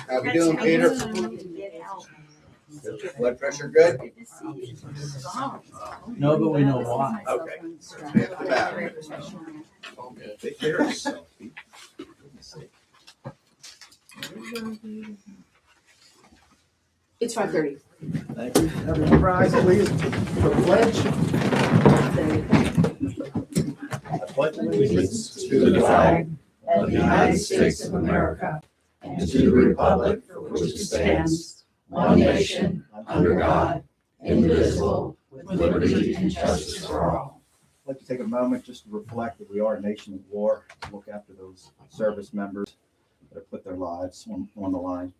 How we doing, Peter? Blood pressure good? No, but we know why. Okay. Take care of yourself. It's 5:30. Thank you. Everyone rise, please, for the pledge. I pledge allegiance to the flag of the United States of America and to the republic for which it stands, one nation, under God, indivisible, with liberty and justice for all. I'd like to take a moment just to reflect that we are a nation of war, look after those service members that have put their lives on the line.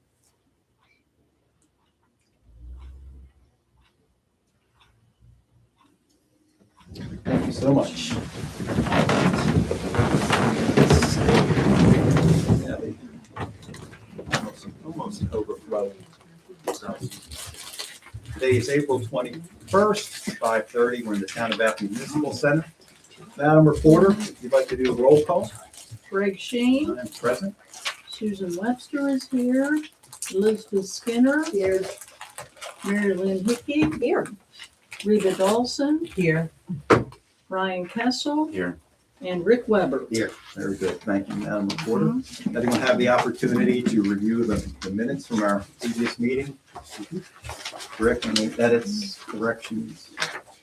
Thank you so much. Almost overflowing. Today is April 21st, 5:30. We're in the Town of Bath Municipal Center. Madam Reporter, if you'd like to do a roll call. Greg Shane, I am present. Susan Webster is here, Elizabeth Skinner, Here. Mary Lynn Hickey, Here. Reba Dawson, Here. Ryan Kessel, Here. and Rick Weber. Here. Very good. Thank you, Madam Reporter. Anyone have the opportunity to review the minutes from our previous meeting? Rick, any edits, corrections?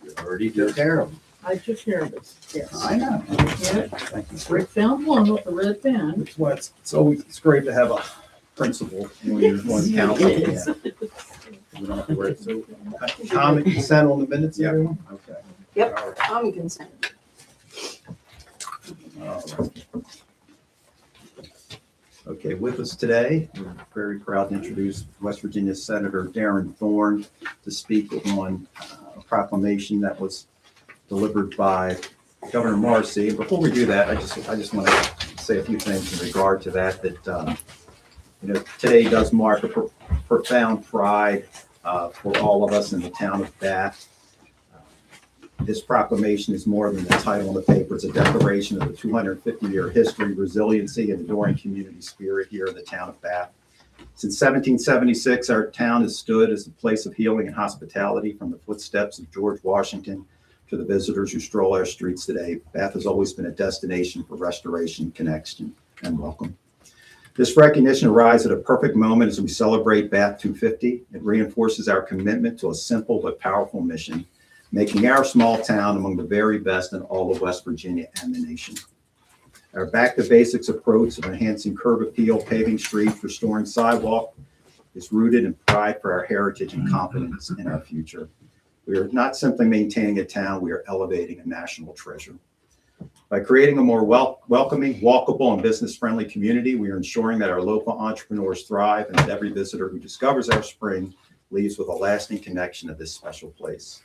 You already took care of them. I took care of this, yes. I know. Yep. Thank you. Rick found one with the red pen. That's why it's always, it's great to have a principal when you're on council. Yes. Yeah. We don't have to worry. So, common consent on the minutes, everyone? Okay. Yep. All right. Common consent. All right. Okay, with us today, we're very proud to introduce West Virginia Senator Darren Thorne to speak on a proclamation that was delivered by Governor Morrisey. Before we do that, I just want to say a few things in regard to that. Today does mark a profound pride for all of us in the town of Bath. This proclamation is more than the title on the paper. It's a declaration of the 250-year history, resiliency, and enduring community spirit here in the town of Bath. Since 1776, our town has stood as a place of healing and hospitality, from the footsteps of George Washington to the visitors who stroll our streets today. Bath has always been a destination for restoration, connection, and welcome. This recognition arrives at a perfect moment as we celebrate Bath 250. It reinforces our commitment to a simple but powerful mission, making our small town among the very best in all of West Virginia and the nation. Our back to basics approach of enhancing curb appeal, paving streets, restoring sidewalk is rooted in pride for our heritage and confidence in our future. We are not simply maintaining a town, we are elevating a national treasure. By creating a more welcoming, walkable, and business-friendly community, we are ensuring that our local entrepreneurs thrive and that every visitor who discovers our spring leaves with a lasting connection to this special place.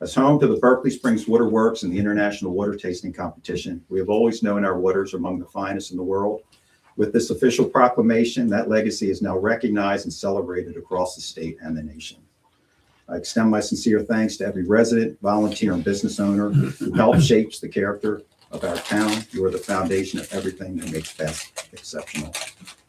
As home to the Berkeley Springs Water Works and the International Water Tasting Competition, we have always known our waters are among the finest in the world. With this official proclamation, that legacy is now recognized and celebrated across the state and the nation. I extend my sincere thanks to every resident, volunteer, and business owner who helped shape the character of our town. You are the foundation of everything that makes Bath exceptional.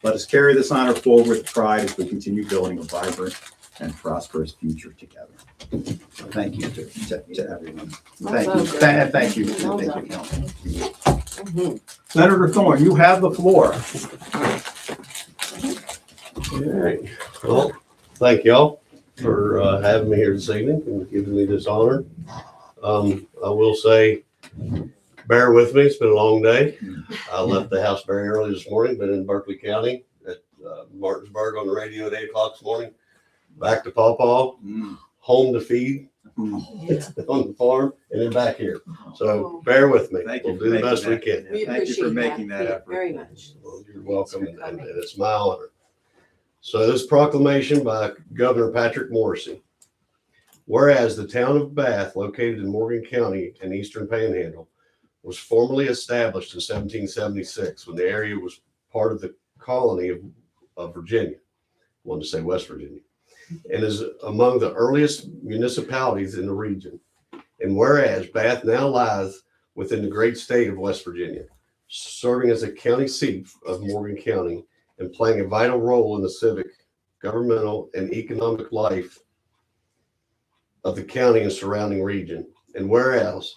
Let us carry this honor forward with pride as we continue building a vibrant and prosperous future together. Thank you to everyone. Thank you. Thank you. Thank you, Council. Senator Thorne, you have the floor. All right. Well, thank y'all for having me here this evening and giving me this honor. I will say, bear with me. It's been a long day. I left the house very early this morning, been in Berkeley County at Martinsburg on the radio at 8 o'clock this morning. Back to Pawpaw, home to feed on the farm, and then back here. So bear with me. Thank you. We'll do the best we can. We Thank you for appreciate making that effort. very much. Well, you're welcome, and it's my honor. So this proclamation by Governor Patrick Morrisey. Whereas the town of Bath, located in Morgan County and Eastern Panhandle, was formally established in 1776 when the area was part of the colony of Virginia. I wanted to say West Virginia. And is among the earliest municipalities in the region. And whereas Bath now lies within the great state of West Virginia, serving as a county seat of Morgan County and playing a vital role in the civic, governmental, and economic life of the county and surrounding region. And whereas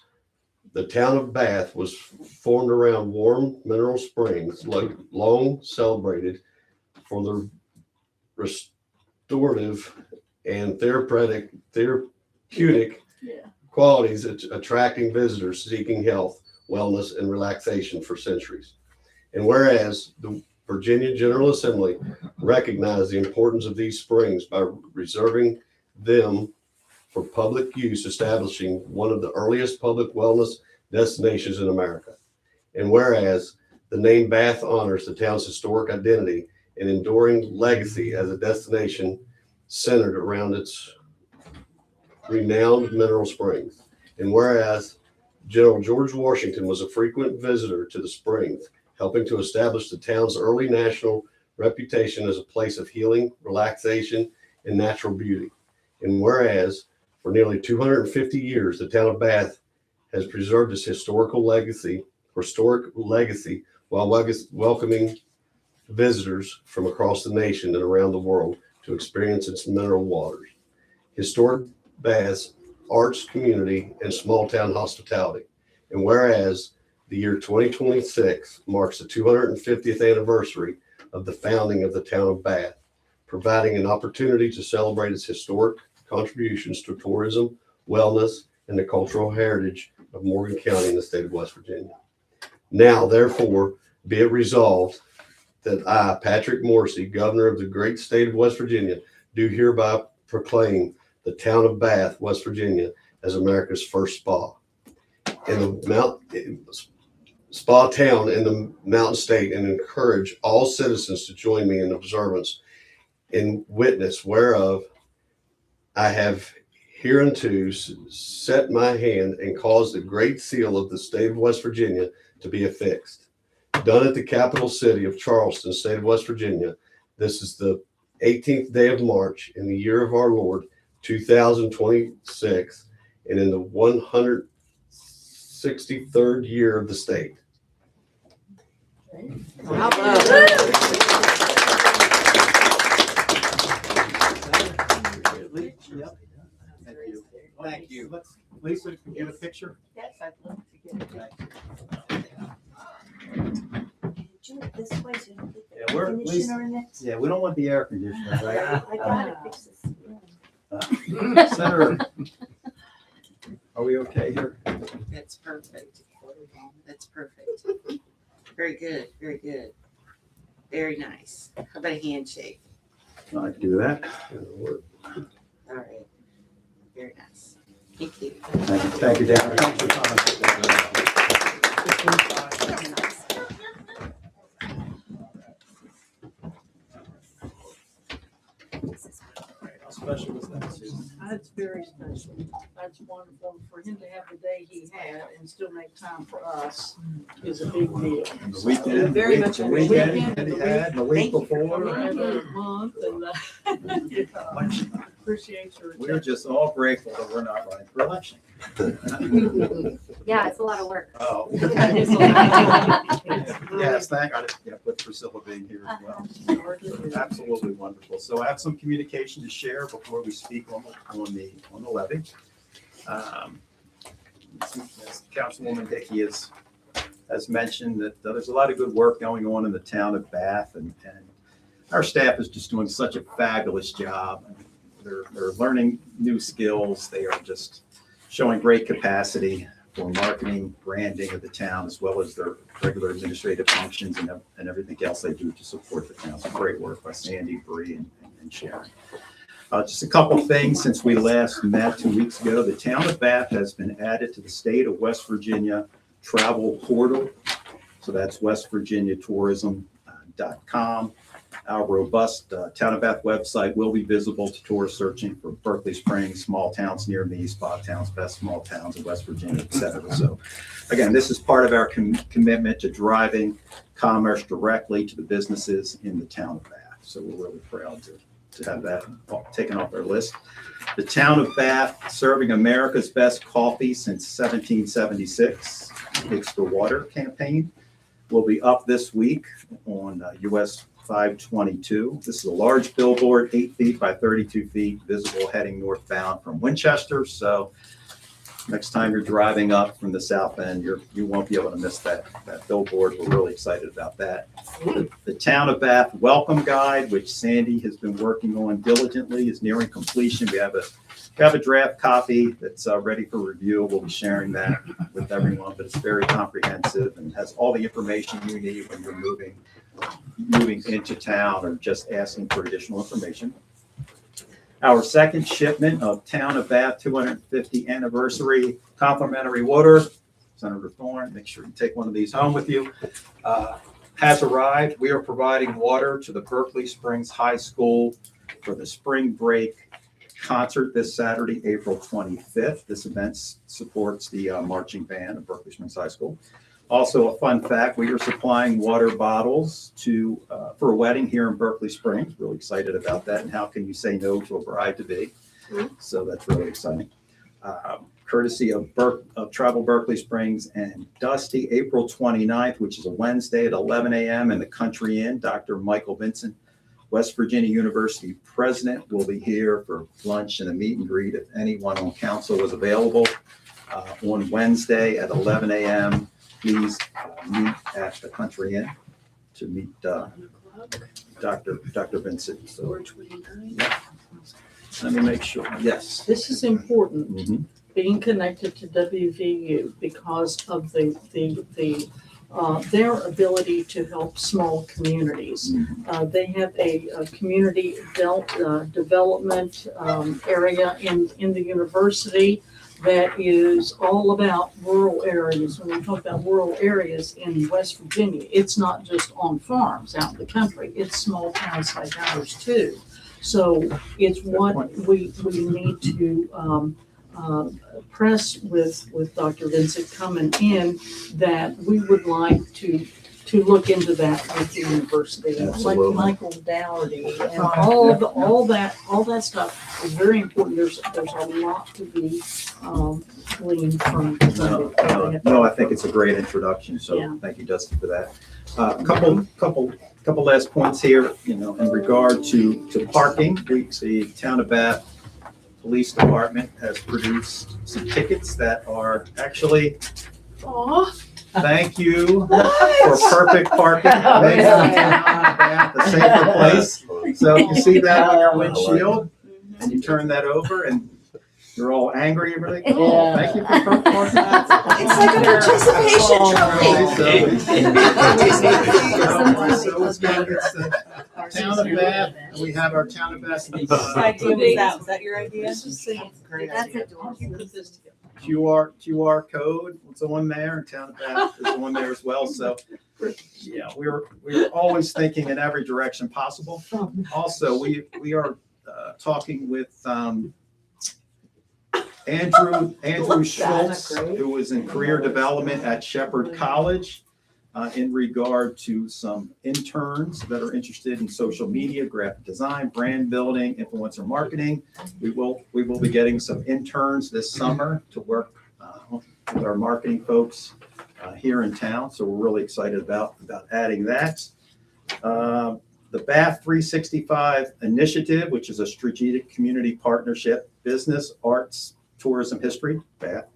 the town of Bath was formed around warm mineral springs, long celebrated for their restorative and therapeutic qualities, attracting visitors seeking health, wellness, and relaxation for centuries. And whereas the Virginia General Assembly recognized the importance of these springs by reserving them for public use, establishing one of the earliest public wellness destinations in America. And whereas the name Bath honors the town's historic identity and enduring legacy as a destination centered around its renowned mineral springs. And whereas General George Washington was a frequent visitor to the springs, helping to establish the town's early national reputation as a place of healing, relaxation, and natural beauty. And whereas for nearly 250 years, the town of Bath has preserved its historic legacy while welcoming visitors from across the nation and around the world to experience its mineral waters, historic Bath's arts community, and small town hospitality. And whereas the year 2026 marks the 250th anniversary of the founding of the town of Bath, providing an opportunity to celebrate its historic contributions to tourism, wellness, and the cultural heritage of Morgan County in the state of West Virginia. Now, therefore, be it resolved that I, Patrick Morrissey, Governor of the great state of West Virginia, do hereby proclaim the town of Bath, West Virginia, as America's first spa town in the Mountain State, and encourage all citizens to join me in observance in witness whereof I have hereunto set my hand and caused the great seal of the state of West Virginia to be affixed. Done at the capital city of Charleston, state of West Virginia. This is the 18th day of March in the year of our Lord, 2026, and in the 163rd year of the state. Yep. Thank you. Lisa, can you get a picture? Yes, I'd love to get it. Do it this way so you don't get the Yeah, we're at least- conditioner in it. Yeah, we don't want the air conditioner, right? I gotta fix this. Senator, are we okay here? That's perfect. That's perfect. Very good, very good. Very nice. How about a handshake? I can do that. All right. Very nice. Thank you. Thank you, Dan. Thanks for coming. How special was that, Susan? That's very special. That's wonderful. For him to have the day he had and still make time for us is a big deal. The weekend, Very the much a weekend weekend that he and had, the week before. Another month and appreciate your We're just all grateful that we're not running for election. Yeah, it's a lot of work. Oh. attention. Yes, with Priscilla being here as well. Absolutely wonderful. So I have some communication to share before we speak on the levy. As Councilwoman Dickey has mentioned, that there's a lot of good work going on in the town of Bath, and our staff is just doing such a fabulous job. They're learning new skills. They are just showing great capacity for marketing, branding of the town, as well as their regular administrative functions and everything else they do to support the town. So great work by Sandy, Bree, and Sharon. Just a couple things since we last met 2 weeks ago. The town of Bath has been added to the state of West Virginia travel portal. So that's westvirginiatourism.com. Our robust Town of Bath website will be visible to tourists searching for Berkeley Springs, small towns near me, spa towns, best small towns in West Virginia, et cetera. So again, this is part of our commitment to driving commerce directly to the businesses in the town of Bath. So we're really proud to have that taken off our list. The town of Bath, serving America's best coffee since 1776, Takes the Water campaign will be up this week on US 522. This is a large billboard, 8 feet by 32 feet, visible heading northbound from Winchester. So next time you're driving up from the south end, you won't be able to miss that billboard. We're really excited about that. The Town of Bath Welcome Guide, which Sandy has been working on diligently, is nearing completion. We have a draft copy that's ready for review. We'll be sharing that with everyone, but it's very comprehensive and has all the information you need when you're moving into town or just asking for additional information. Our second shipment of Town of Bath 250 anniversary complimentary water, Senator Thorne, make sure you take one of these home with you, has arrived. We are providing water to the Berkeley Springs High School for the spring break concert this Saturday, April 25th. This event supports the marching band of Berkeley Springs High School. Also, a fun fact, we are supplying water bottles for a wedding here in Berkeley Springs. Really excited about that. And how can you say no to a bride-to-be? So that's really exciting. Courtesy of Travel Berkeley Springs and Dusty, April 29th, which is a Wednesday at 11 a.m. in the Country Inn. Dr. Michael Vincent, West Virginia University president, will be here for lunch and a meet and greet if anyone on council is available. On Wednesday at 11 a.m., please meet at the Country Inn to meet Dr. Vincent. So let me make sure. Yes. This is important, Mhm. being connected to WVU because of their ability to help small communities. They have a community development area in the university that is all about rural areas. When we talk about rural areas in West Virginia, it's not just on farms out in the country, it's small towns like ours too. So it's what we need to press with Dr. Vincent coming in, that we would like to look into that with the university. Like Absolutely. Michael Dougherty and all that stuff is very important. There's a lot to be gleaned from. No, I think it's a great introduction. So Yeah. thank you, Dusty, for that. Couple last points here, in regard to parking. The Town of Bath Police Department has produced some tickets that are actually, thank you for perfect parking. Make the Town of Bath a safer place. So you see that on your windshield, and you turn that over, and you're all angry and everything. Oh, thank you for perfect parking. It's like a participation So it's good. It's the Town of Bath, and we have our Town of Bath Whose idea was that? Was that your idea? This is the great That's idea. adorable. Put this together. QR code. It's on there, and Town of Bath is on there as well. So, yeah, we're always thinking in every direction possible. Also, we are talking with Andrew Schultz, who is in career development at Shepherd College, in regard to some interns that are interested in social media, graphic design, brand building, influencer marketing. We will be getting some interns this summer to work with our marketing folks here in town. So we're really excited about adding that. The Bath 365 initiative, which is a strategic community partnership, business, arts, tourism, history, Bath.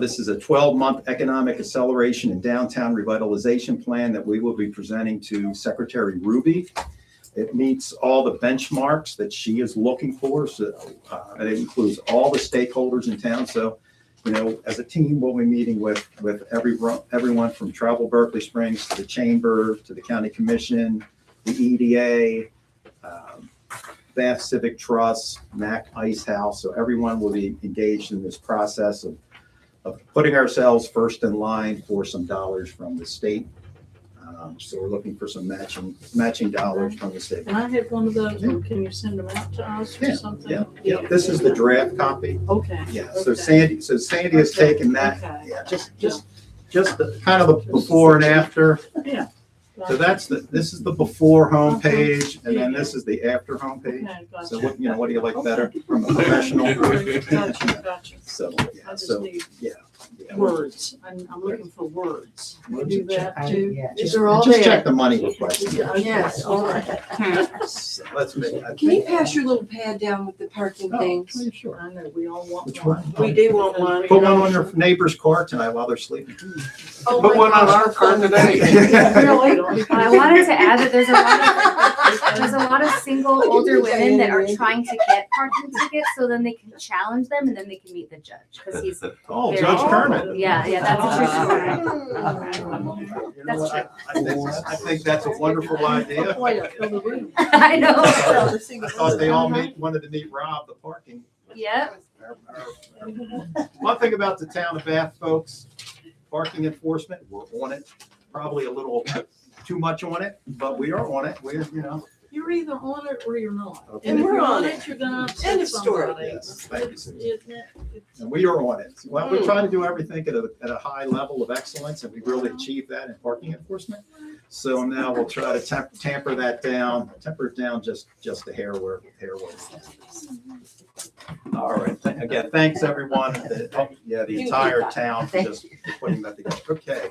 This is a 12-month economic acceleration and downtown revitalization plan that we will be presenting to Secretary Ruby. It meets all the benchmarks that she is looking for. So, and it includes all the stakeholders in town. So, as a team, we'll be meeting with everyone from Travel Berkeley Springs to the Chamber, to the County Commission, the EDA, Bath Civic Trust, Mac Ice House. So everyone will be engaged in this process of putting ourselves first in line for some dollars from the state. So we're looking for some matching dollars from the state. Can I have one of those, or can you send them out to us or something? Yeah. This is the draft copy. Okay. Yeah. So okay. Sandy has taken that. Okay. Yeah. Just the kind of the before and after. Yeah. So this is the before homepage, and then this is the after homepage. Okay, gotcha. So what do you like better from a professional? Gotcha. So, I yeah, just so, need. yeah, words. I'm looking for words. You do that too? These are all Just check there. the money request. Yes, all right. Let's make. Can you pass your little pad down with the parking things? Oh, sure. I know, we all want Which one. one? We do want one. Put one on your neighbor's car tonight while they're sleeping. Oh Put my one on gosh, our car today. Really? I wanted to add that there's a lot of single older women that are trying to get parking tickets so then they can challenge them and then they can meet the judge because he's Oh, very- Judge Kermit. Yeah, that's a true story. You know That's what? I think that's a wonderful idea. I know. I thought they all wanted to meet Rob, the parking. Yep. One thing about the town of Bath, folks, parking enforcement, we're on it. Probably a little too much on it, but we are on it. You're either on it or you're not. Okay. And if We're you're on on it. it, you're gonna End upset of story. somebody. Yes, thank you, Susan. It's- And we are on it. Well, we try to do everything at a high level of excellence, and we really achieve that in parking enforcement. So now we'll try to temper it down just a hair where. All right. Again, thanks everyone. The entire town for just putting that together.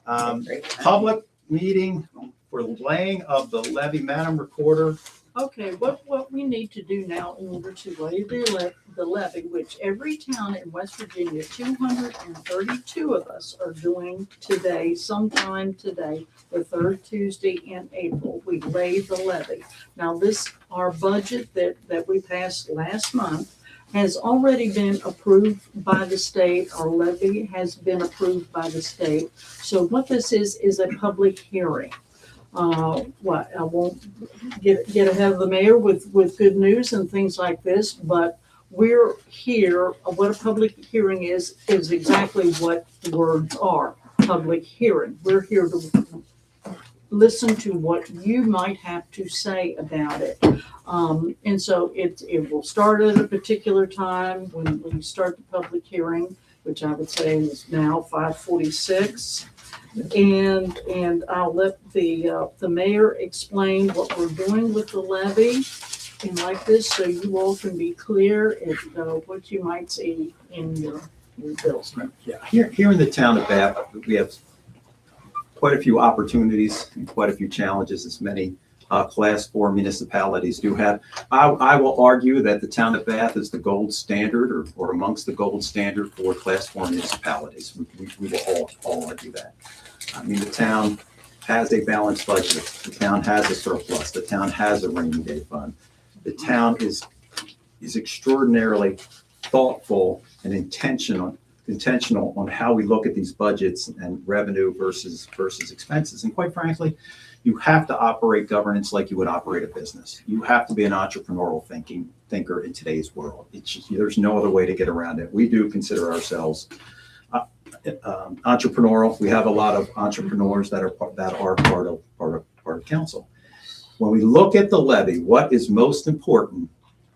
Okay. Public meeting for laying of the levy, Madam Recorder. Okay, what we need to do now in order to lay the levy, which every town in West Virginia, 232 of us are doing today, sometime today, the third Tuesday in April, we lay the levy. Now our budget that we passed last month has already been approved by the state. Our levy has been approved by the state. So what this is a public hearing. I won't get ahead of the mayor with good news and things like this, but we're here, what a public hearing is exactly what the words are, public hearing. We're here to listen to what you might have to say about it. And so it will start at a particular time when we start the public hearing, which I would say is now 5:46. And I'll let the mayor explain what we're doing with the levy and like this, so you all can be clear at what you might see in your bills. Yeah, here in the town of Bath, we have quite a few opportunities and quite a few challenges, as many Class 4 municipalities do have. I will argue that the town of Bath is the gold standard or amongst the gold standard for Class 4 municipalities. We will all argue that. I mean, the town has a balanced budget. The town has a surplus. The town has a rainy day fund. The town is extraordinarily thoughtful and intentional on how we look at these budgets and revenue versus expenses. And quite frankly, you have to operate governance like you would operate a business. You have to be an entrepreneurial thinker in today's world. There's no other way to get around it. We do consider ourselves entrepreneurial. We have a lot of entrepreneurs that are part of council. When we look at the levy, what is most important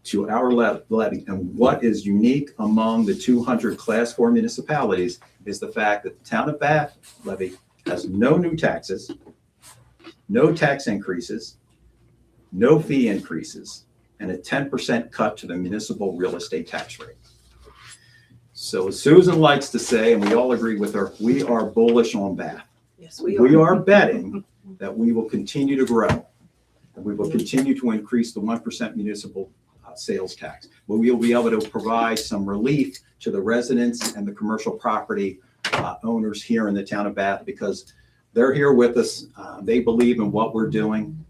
to our levy and what is unique among the 200 Class 4 municipalities is the fact that the town of Bath levy has no new taxes, no tax increases, no fee increases, and a 10% cut to the municipal real estate tax rate. So as Susan likes to say, and we all agree with her, we are bullish on Bath. Yes, we We are. are betting that we will continue to grow, and we will continue to increase the 1% municipal sales tax. But we will be able to provide some relief to the residents and the commercial property owners here in the town of Bath because they're here with us. They believe in what we're doing,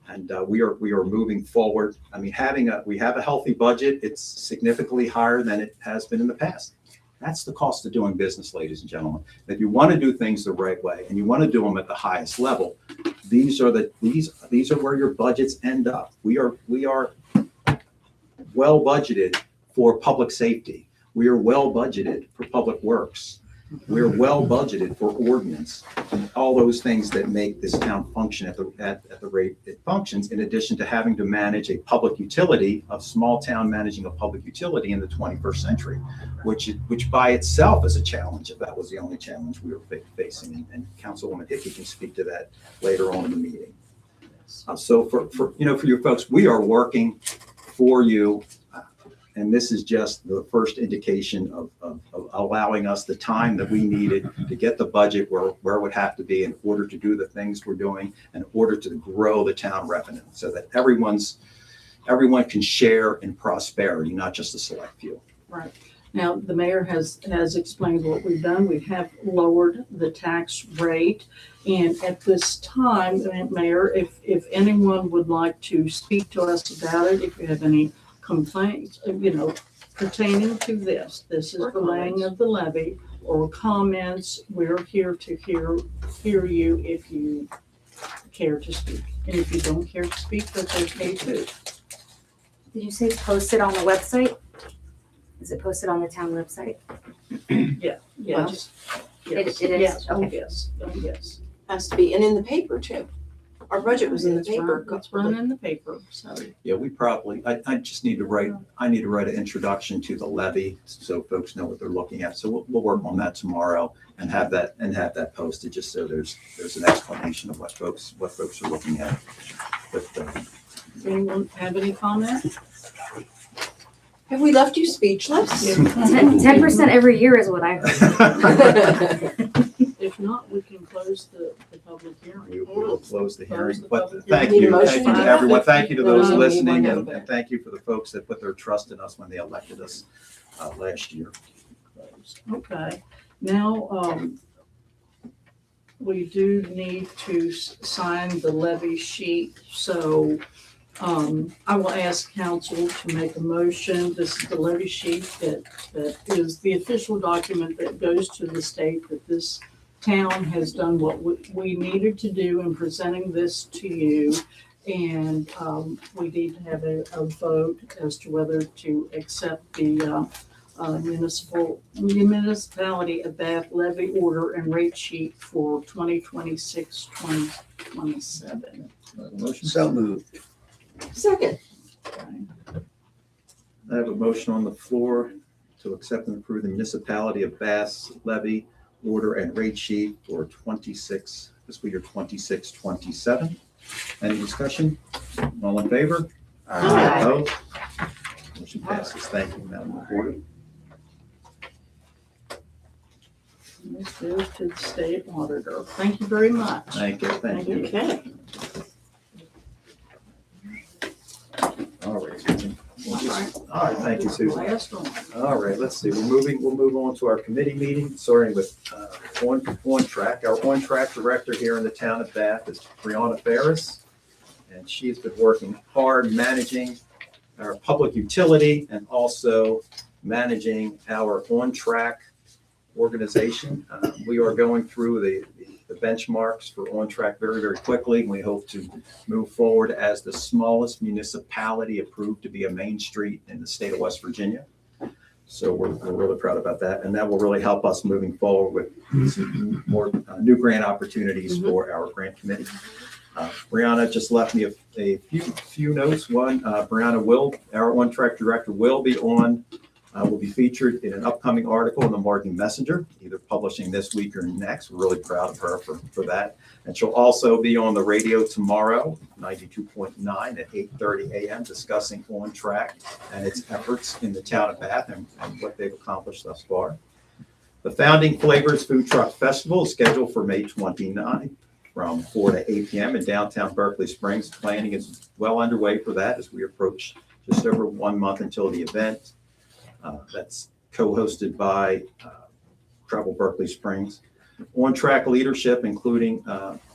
and we are moving forward. I mean, we have a healthy budget. It's significantly higher than it has been in the past. That's the cost of doing business, ladies and gentlemen. If you want to do things the right way and you want to do them at the highest level, these are where your budgets end up. We are well budgeted for public safety. We are well budgeted for public works. We're well budgeted for ordinance and all those things that make this town function at the rate it functions, in addition to having to manage a public utility, a small town managing a public utility in the 21st century, which by itself is a challenge, if that was the only challenge we were facing. And Councilwoman Hickey can speak to that later on in the meeting. So for you folks, we are working for you And this is just the first indication of allowing us the time that we needed to get the budget where it would have to be in order to do the things we're doing, in order to grow the town revenue, so that everyone can share in prosperity, not just a select few. Right. Now, the mayor has explained what we've done. We have lowered the tax rate. And at this time, Mayor, if anyone would like to speak to us about it, if you have any complaints, pertaining to this is the laying of the levy, or comments, we're here to hear you if you care to speak. And if you don't care to speak, that's okay too. Did you say posted on the website? Is it posted on the town website? Yes. It is? Yes, oh, Okay. yes, oh, yes. Has to be, and in the paper too. Our budget was in the paper. It's run in the paper, so. Yeah, we probably, I just need to write an introduction to the levy so folks know what they're looking at. So we'll work on that tomorrow and have that posted, just so there's an explanation of what folks are looking at. But, Does anyone have any comment? Have we left you speechless? 10% every year is what I heard. If not, we can close the public hearing. we will close the hearing, Close the but public thank hearing. you, Need a thank you motion to to everyone, that? thank you to those No, listening, we and might thank you for the folks that put their trust in us when they elected us last year. Okay, now, we do need to sign the levy sheet, so, I will ask council to make a motion. This is the levy sheet that is the official document that goes to the state that this town has done what we needed to do in presenting this to you. And, we need to have a vote as to whether to accept the, municipality of Bath levy order and rate sheet for 2026, 2027. Motion? So moved. Second. I have a motion on the floor to accept and approve the municipality of Bath's levy order and rate sheet for fiscal year 26-27. Any discussion? All in favor? Aye. Opposed? Motion passes. Thank you, Madam Recorder. This goes to the state auditor. Thank you very much. Thank you, thank you. Okay. All right. All right, thank you, Susan. Last one. All right, let's see, we'll move on to our committee meeting, starting with On Track. Our On Track director here in the town of Bath is Brianna Ferris, and she's been working hard managing our public utility and also managing our On Track organization. We are going through the benchmarks for On Track very, very quickly. We hope to move forward as the smallest municipality approved to be a main street in the state of West Virginia. So we're really proud about that. And that will really help us moving forward with some more new grant opportunities for our grant committee. Brianna just left me a few notes. One, Brianna our On Track director will be featured in an upcoming article in the Martin Messenger, either publishing this week or next. We're really proud of her for that. And she'll also be on the radio tomorrow, 92.9 at 8:30 a.m., discussing On Track and its efforts in the town of Bath and what they've accomplished thus far. The Founding Flavors Food Truck Festival is scheduled for May 29 from 4 to 8 p.m. in downtown Berkeley Springs. Planning is well underway for that as we approach just over 1 month until the event. That's co-hosted by Travel Berkeley Springs. On Track leadership, including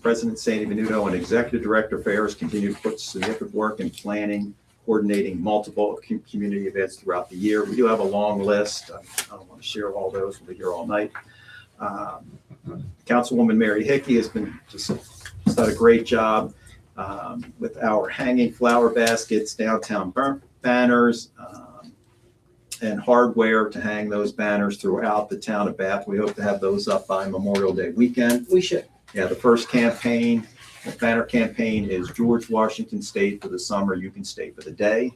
President Sandy Venuto and Executive Director Ferris, continue to put significant work in planning, coordinating multiple community events throughout the year. We do have a long list. I don't want to share all those. We'll be here all night. Councilwoman Mary Hickey has been just done a great job with our hanging flower baskets, downtown banners, and hardware to hang those banners throughout the town of Bath. We hope to have those up by Memorial Day weekend. We should. Yeah, the first campaign, the banner campaign is George Washington State for the summer, you can stay for the day.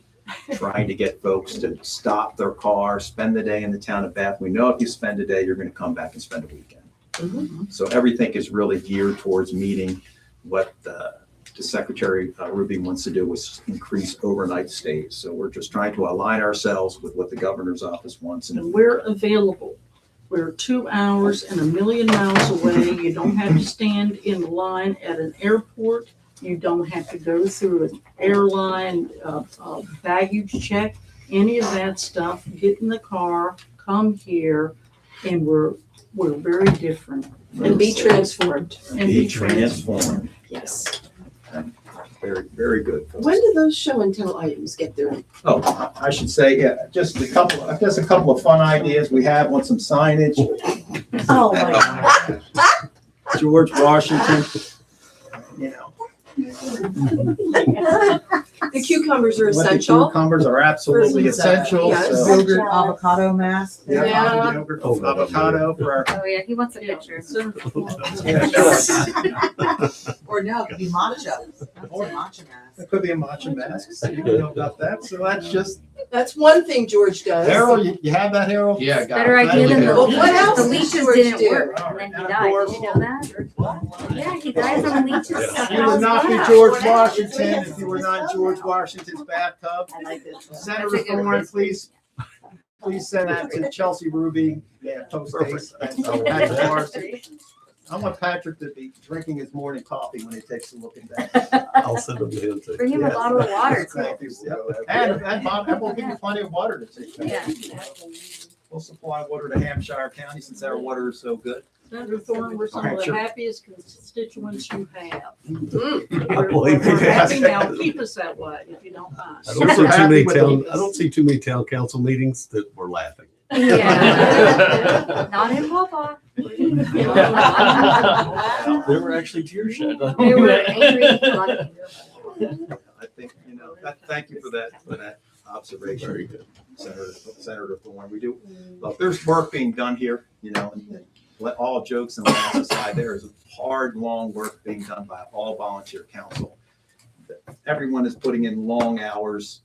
Trying to get folks to stop their car, spend the day in the town of Bath. We know if you spend a day, you're going to come back and spend a weekend. So everything is really geared towards meeting what the Secretary Ruby wants to do is increase overnight stays. So we're just trying to align ourselves with what the governor's office wants. And And we're available. We're 2 hours and 1,000,000 miles away. You don't have to stand in line at an airport. You don't have to go through an airline baggage check, any of that stuff. Get in the car, come here, and we're very different. And be transformed. And be transformed. Yes. Very, very good. When do those show and tell items get there? Oh, I should say, yeah, just a couple of fun ideas we have on some signage. Oh, my God. George Washington, you know. The cucumbers are What the essential. cucumbers are absolutely essential, Yes. so. Yogurt avocado mask. Yeah. Yogurt, avocado for our. Oh, yeah, he wants a picture. Yeah, sure. Or no, it could be matcha. That's a matcha mask. It could be a matcha mask, so you know about that, so that's just, That's one thing George does. Harold, you have that, Harold? Yeah, I got Better it. idea than the Well, what else The does leeches George didn't do? work, and then he died. Did you know that? Yeah, he died from leeches. You would not be George Washington if you were not in George Washington's bathtub. I like this. Senator That's a good Thorne, please send that to Chelsea Ruby, yeah, post haste. and Patrick Marcy. I want Patrick to be drinking his morning coffee when he takes a look at that. I'll send them to him too. Bring him a bottle of water too. Thank you. And Bob, and we'll give you plenty of water to take. Yeah. We'll supply water to Hampshire County since our water is so good. Senator Thorne, we're some of the Sure. happiest constituents you have. I believe We're you. happy now. Keep us that way, if you don't mind. I don't see too many town, I don't see too many town council meetings that we're laughing. Yeah. Not in Wawa. There were actually tears shed. They were angry. A lot of anger. I think, you know, thank you for that observation. Very good. Senator Thorne, we do, look, there's work being done here, you know, and let all jokes and laughs aside, there is hard, long work being done by all volunteer council. Everyone is putting in long hours.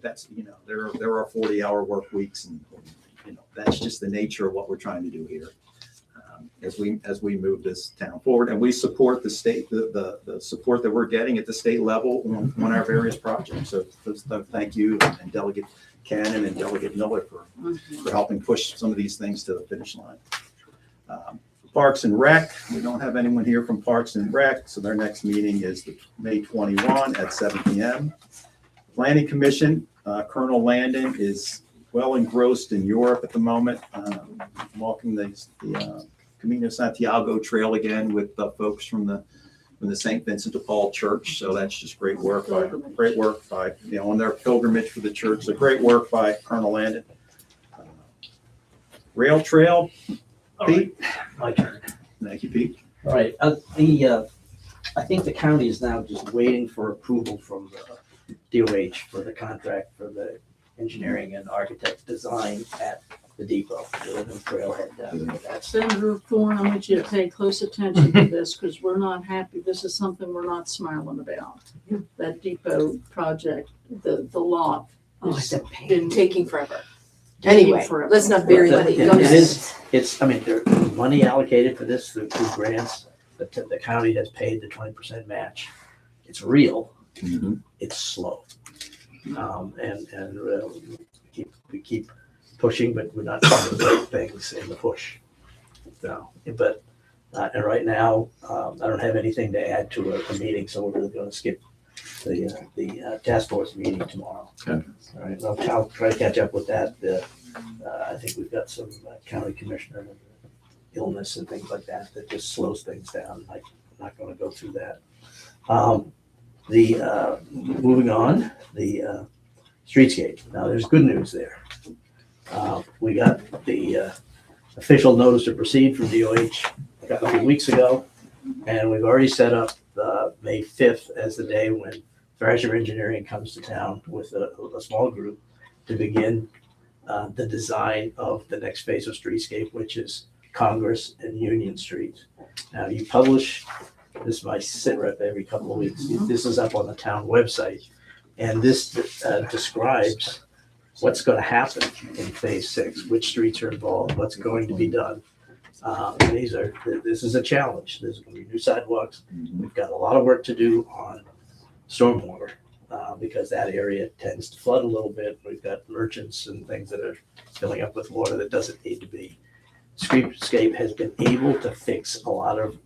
That's, you know, there are 40-hour work weeks, and, you know, that's just the nature of what we're trying to do here. As we move this town forward, and we support the state, the support that we're getting at the state level on our various projects. So thank you, and Delegate Cannon and Delegate Miller for helping push some of these things to the finish line. Parks and Rec, we don't have anyone here from Parks and Rec, so their next meeting is May 21 at 7 p.m. Planning Commission, Colonel Landon is well engrossed in Europe at the moment, walking the Camino Santiago Trail again with the folks from the St. Vincent de Paul Church. So that's just great work by, you know, on their pilgrimage for the church. So great work by Colonel Landon. Rail Trail, Pete. My turn. Thank you, Pete. All right, I think the county is now just waiting for approval from the DOH for the contract for the engineering and architect design at the depot, the new trailhead down there. That's Senator Thorne, I want you to pay close attention to this, because we're not happy. This is something we're not smiling about. That depot project, the lot. Oh, has it's a pain. been Taking forever. taking Anyway, forever. let's not bury the lead. Go It ahead. is, it's, I mean, there's money allocated for this through grants, but the county has paid the 20% match. It's real, it's slow. We keep pushing, but we're not doing the right things in the push. So, but, and right now, I don't have anything to add to a meeting, so we're really gonna skip the task force meeting tomorrow. Okay. All right, I'll try to catch up with that. I think we've got some county commissioner illness and things like that that just slows things down. I'm not gonna go through that. Moving on, the streetscape. Now, there's good news there. We got the official notice to proceed from DOH a couple of weeks ago, and we've already set up May 5th as the day when Thrasher Engineering comes to town with a small group to begin the design of the next phase of streetscape, which is Congress and Union Street. Now, you publish, this might sit rep every couple of weeks. This is up on the town website, and this describes what's going to happen in phase 6, which streets are involved, what's going to be done. This is a challenge. There's going to be new sidewalks. We've got a lot of work to do on stormwater because that area tends to flood a little bit. We've got merchants and things that are filling up with water that doesn't need to be. Streetscape has been able to fix a lot of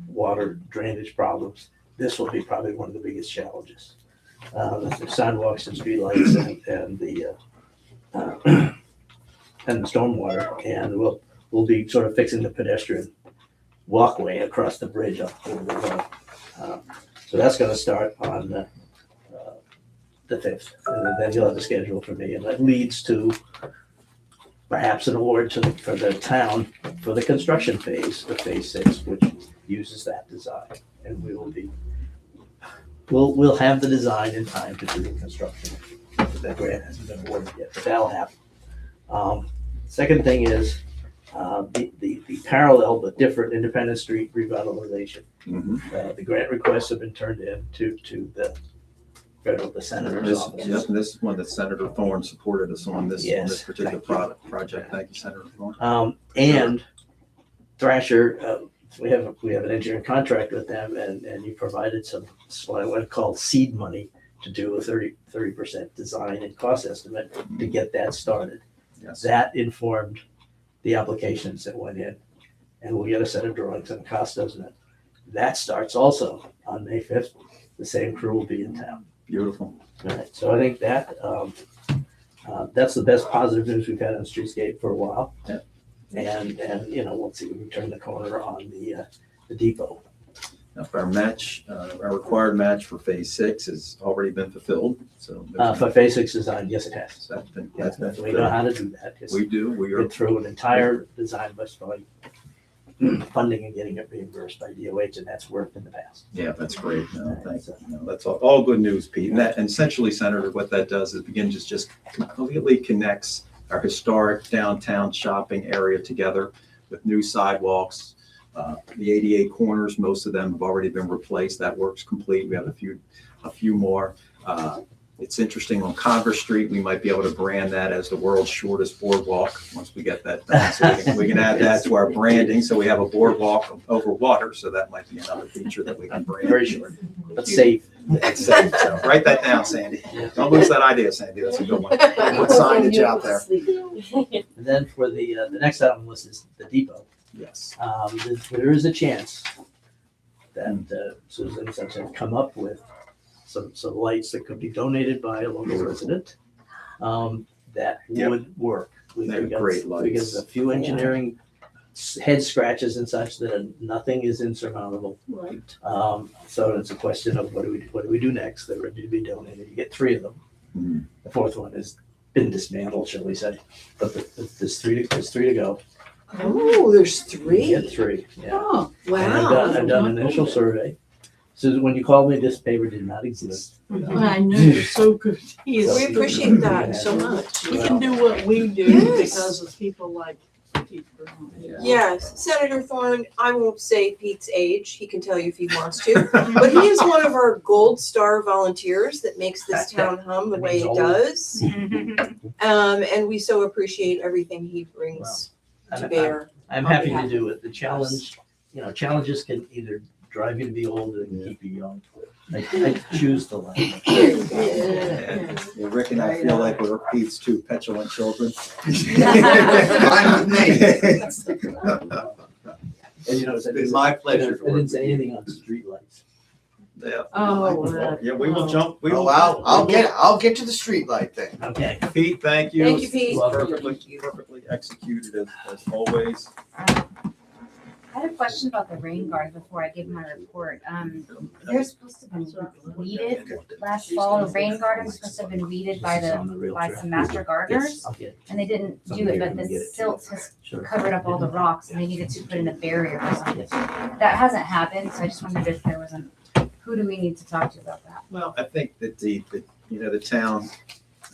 water drainage problems. This will be probably one of the biggest challenges. The sidewalks and streetlights and the stormwater, and we'll be sort of fixing the pedestrian walkway across the bridge up over the road. So that's going to start on the 5th, and then you'll have a schedule for me, and that leads to perhaps an award for the town for the construction phase of phase 6, which uses that design, and we'll have the design in time to do the construction. That grant hasn't been awarded yet, but that'll happen. Second thing is the parallel but different Independence Street revitalization. The grant requests have been turned in to the senator's office. Yes, and this is one that Senator Thorne supported us on this Yes, particular thank you. project. Thank you, Senator Thorne. And Thrasher, we have an engineering contract with them, and you provided some what I would call seed money to do a 30% design and cost estimate to get that started. Yes. That informed the applications that went in, and we'll get a set of drawings and cost estimate. That starts also on May 5th. The same crew will be in town. Beautiful. All right, so I think that that's the best positive news we've had on Streetscape for a while. Yeah. And we'll see when we turn the corner on the depot. Now, our required match for phase 6 has already been fulfilled. So For phase 6 design, yes, it has. that's been Yeah, we know fulfilled. how to do that. Just We do. We are. get through an entire design by funding and getting it reimbursed by DOH, and that's worked in the past. Yeah, that's great. No, thank you. No, that's all good news, Pete. And essentially, Senator, what that does is just completely connects our historic downtown shopping area together with new sidewalks. The 88 corners, most of them have already been replaced. That work's complete. We have a few more. It's interesting, on Congress Street, we might be able to brand that as the world's shortest boardwalk once we get that done. So we can add that to our branding. So we have a boardwalk over water. So that might be another feature that we can brand. Very short, but safe. It's safe. So write that down, Sandy. Don't lose that idea, Sandy. That's a good one. Put signage out there. And then for the next item on the list is the depot. Yes. There is a chance that Susan and such have come up with some lights that could be donated by a local resident that Yep. would work. They're great lights. Because a few engineering head scratches and such that nothing is insurmountable. Right. So it's a question of what do we do next? They're ready to be donated. You get 3 of them. Mhm. The 4th one has been dismantled, shall we say? But there's three to go. Oh, there's You 3? get 3. Yeah. Oh, And wow. I've done an initial survey. So when you called me, this paper did not exist. I know, you're so good. He is- We appreciate that so much. We can do what we do Yes. because of people like Pete Brown. Yes, Senator Thorne, I won't say Pete's age. He can tell you if he wants to. But he is one of our gold star volunteers that makes this town hum the That way means it all- does. And we so appreciate everything he brings to bear. I'm happy to do it. The challenge, challenges can either drive you to be old and keep you young. I choose the latter. Yeah, Rick and I feel like we're Pete's 2 petulant children. Fine with me. And I It's my pleasure to I didn't work say anything on streetlights. Yeah. Oh, Yeah, we will jump. We Oh, will. wow, I'll get to the streetlight thing. Okay. Pete, thank you. Thank you, Pete. Perfectly executed as always. I had a question about the rain guard before I give my report. They're supposed to have been weeded last fall. The rain garden was supposed to have been weeded by some master gardeners, I'll get it. and they didn't do it, but the silt has Sure. covered up all the rocks, and they needed to put in a barrier or something. That hasn't happened, so I just wondered if there was who do we need to talk to about that? Well, I think that the town,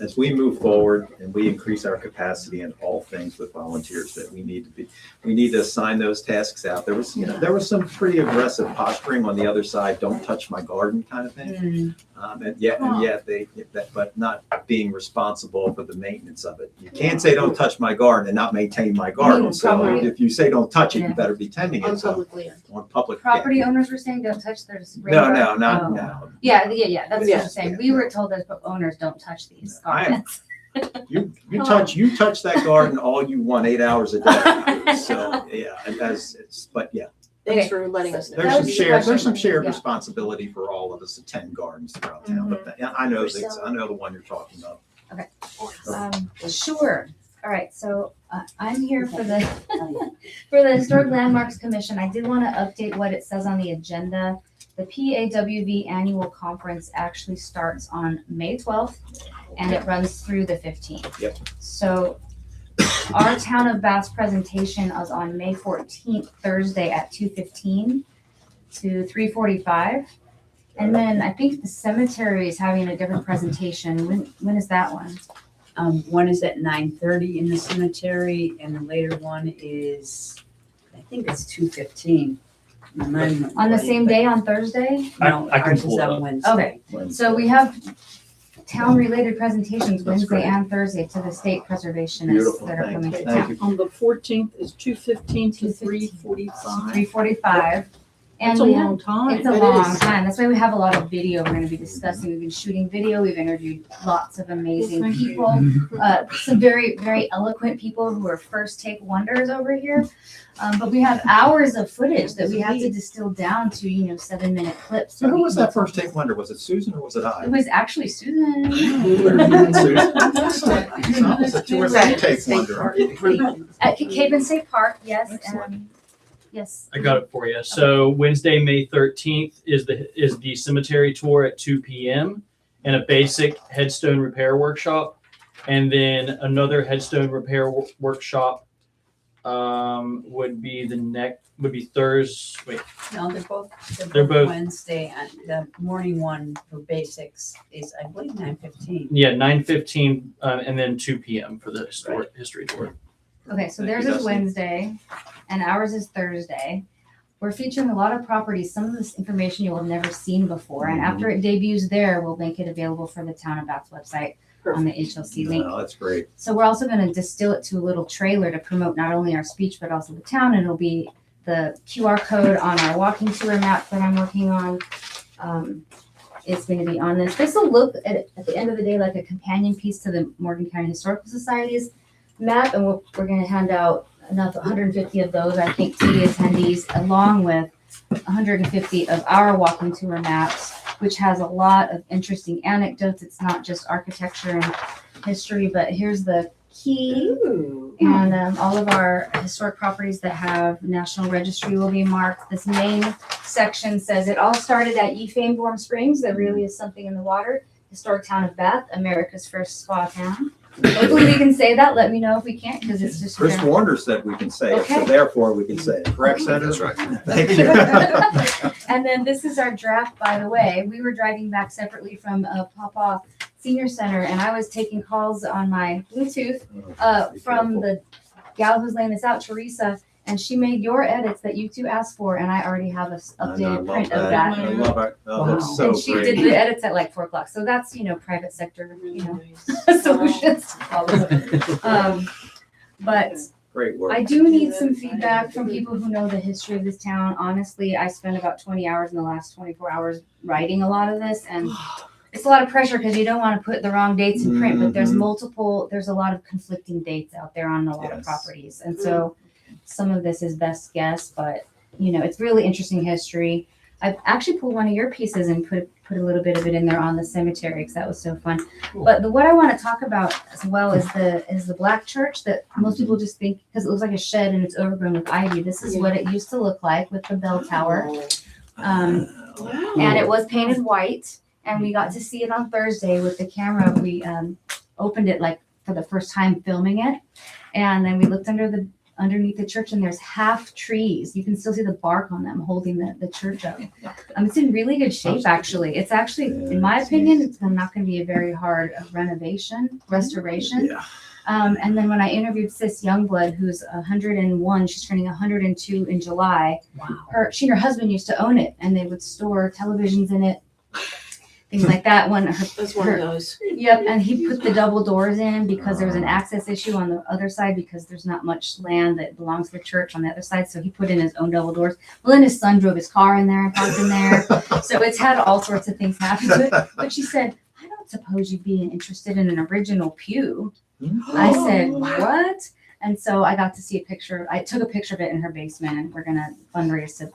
as we move forward and we increase our capacity in all things with volunteers, that we need to assign those tasks out. There was some pretty aggressive posturing on the other side, don't touch my garden kind of thing. And yet but not being responsible for the maintenance of it. You can't say, don't touch my garden and not maintain my garden. So probably- if you say, don't touch it, you Yeah. better be tending On it. So public land. on public. Property owners were saying don't touch their rain No, garden? no, not, Oh. no. Yeah, that's what Yeah. I'm saying. We were told that owners don't touch these I am- gardens. You touch that garden all you want, 8 hours a day. So, yeah, but yeah, Thanks Okay. for letting us know. there's That some was the shared, there's some question. shared Yeah. responsibility for all of us to tend gardens throughout town. But I know, I know the one you're talking about. Sure. All right, so I'm here for the for the Historic Landmarks Commission. I did want to update what it says on the agenda. The PAWV annual conference actually starts on May 12th and it runs through the 15th. Yep. So our Town of Bath's presentation is on May 14th, Thursday at 2:15 to 3:45. And then I think the cemetery is having a different presentation. When is that one? One is at 9:30 in the cemetery, and the later one is, I think it's 2:15. On the same day on Thursday? No, I can ours pull is it on up. Wednesday. Okay, so we have town-related presentations That's Wednesday great. and Thursday to the state preservationists Beautiful, that are thank coming you. to Thank town. you. On the 14th is 2:15 to 2:15. 3:45. 3:45. And That's a we have, long time. it's a It long is. time. That's why we have a lot of video we're gonna be discussing. We've been shooting video. We've interviewed lots of amazing Thank you. people. Some very, very eloquent people who are first take wonders over here. But we have hours of footage that we have to distill down to, 7-minute clips. So who we was can- that first take wonder? Was it Susan or was it It I? was actually Susan. Susan? Was a take wonder. At Caven State Park, yes, Excellent. yes. I got it for you. So Wednesday, May 13th is the cemetery tour at 2 p.m. and a basic headstone repair workshop, and then another headstone repair workshop would be Thursday. Wait, No, they're They're both- Wednesday, and the morning one for basics is, I believe, 9:15. yeah, 9:15 and then 2 p.m. for the history tour. Okay, so Thank theirs you, is Dustin. Wednesday and ours is Thursday. We're featuring a lot of properties, some of this information you will have never seen before. And after it debuts there, we'll make it available for the Town of Bath's website on the HLC link. No, that's great. So we're also going to distill it to a little trailer to promote not only our speech, but also the town. And it'll be the QR code on our walking tour map that I'm working on. It's going to be on this. This will look at the end of the day like a companion piece to the Morgan County Historical Society's map. And we're going to hand out enough 150 of those, I think, to the attendees, along with 150 of our walking tour maps, which has a lot of interesting anecdotes. It's not just architecture and history, but here's the key. And all of our historic properties that have National Registry will be marked. This main section says it all started at Ye famed Warm Springs. There really is something in the water. Historic town of Bath, America's first spa town. Hopefully we can say that. Let me know if we can't, because it's just. Chris Warner said we can say it, so Okay. therefore we can say it. Correct, Senator? That's right. Thank you. And then this is our draft, by the way. We were driving back separately from Pawpaw Senior Center, and I was taking calls on my Bluetooth from the gal who's laying this out, Teresa, and she made your edits that you two asked for, and I already have an updated print of that. I love it. Oh, that's so And she great. did the edits at like 4 o'clock. So that's, private sector, solutions. But Great work. I do need some feedback from people who know the history of this town. Honestly, I spent about 20 hours in the last 24 hours writing a lot of this, and it's a lot of pressure because you don't want to put the wrong dates in print, but there's a lot of conflicting dates out there on a lot of Yes. properties. And so some of this is best guess, but it's really interesting history. I've actually pulled one of your pieces and put a little bit of it in there on the cemetery because that was so fun. But what I want to talk about as well is the black church that most people just think, because it looks like a shed and it's overgrown with ivy. This is what it used to look like with the bell tower. And it was painted white, and we got to see it on Thursday with the camera. We opened it like for the first time filming it, and then we looked underneath the church, and there's half trees. You can still see the bark on them holding the church up. It's in really good shape, actually. It's actually, in my opinion, it's not going to be a very hard restoration. Yeah. And then when I interviewed Sis Youngblood, who's 101, she's turning 102 in July. Wow. She and her husband used to own it, and they would store televisions in it. things like that. One, That's one of those. yep, and he put the double doors in because there was an access issue on the other side because there's not much land that belongs to the church on the other side. So he put in his own double doors. Well, then his son drove his car in there and parked in there. So it's had all sorts of things happen to it. But she said, I don't suppose you'd be interested in an original pew. I said, what? And so I got to see a picture. I took a picture of it in her basement, and we're gonna fundraise to,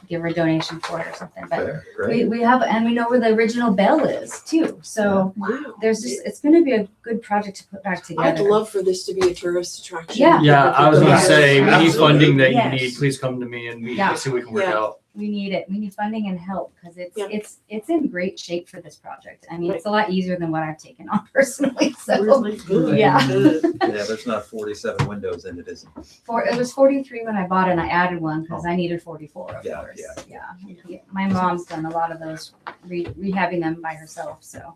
give her a donation for it or something. But Fair, great. we have, and we know where the original bell is too. So there's just, it's gonna be a good project to put back I'd together. love for this to be a tourist attraction. Yeah. Yeah, I was gonna say, any Absolutely. funding that you Yes. need, please come to me and we Yeah. can see what we can work Yeah. out. We need it. We need funding and help because Yeah. it's in great shape for this project. I mean, it's a lot easier than what I've taken on personally. So Really good. Yeah. Good. Yeah, there's not 47 windows in it, isn't it? it was 43 when I bought it, and I added one because I needed 44. Of Yeah, course. yeah. Yeah. My mom's done a lot of those rehabbing them by herself. So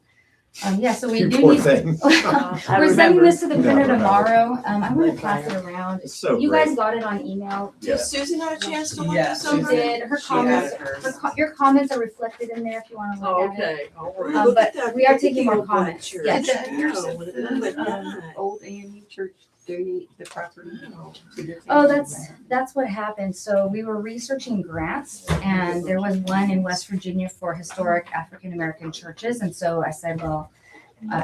so we You do poor need. thing. We're sending this to the Yeah, printer remember. tomorrow. I'm gonna pass it around. It's so You great. guys got it on email. Did Susan have a chance to look Yeah, at She some of it? did. Her She comments. had hers. Your comments are reflected in there if you want to look at it. Okay, all right. Look but at that. we are Look at taking the more old black comments. church. Yes. Look at that. Old AMU church donate the property to the Oh, family. that's what happened. So we were researching grants, and there was one in West Virginia for historic African American churches. And so I said, well,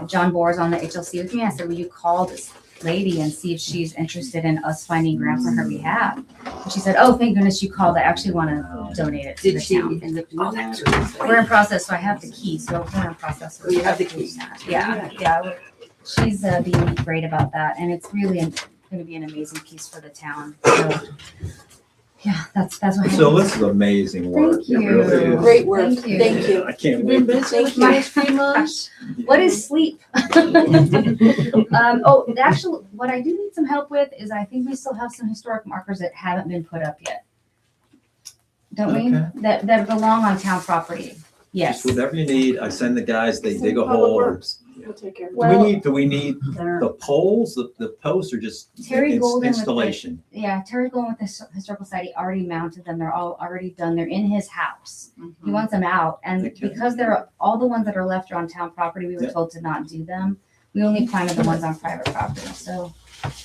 John Boer's on the HLC with me. I said, will you call this lady and see if she's interested in us finding grants on her behalf? And she said, oh, thank goodness you called. I actually want to donate it to Did the she town. end up doing that? We're in process, so I have the key. So we're in process. Oh, you have the key. Yeah. She's being great about that, and it's really going to be an amazing piece for the town. So, yeah, that's what. So happened. this is amazing work. Thank you. It really is. Great work. Thank you. Thank you. I can't You've been wait. busy with My- these 3 months? What is sleep? The actual, what I do need some help with is I think we still have some historic markers that haven't been put up yet. Don't we? Okay. That belong on town property. Yes. Just whatever you need, I send the guys, they dig a Public hole. Works. We'll take care of it. Well- Do we need the poles, the posts, or just Terry Golden with the- installation? Yeah, Terry Golden with the Historical Society already mounted them. They're all already done. They're in his house. He wants them out. And Okay. because they're all the ones that are left are on town property, we were Yeah. told to not do them. We only planted the ones on private property. So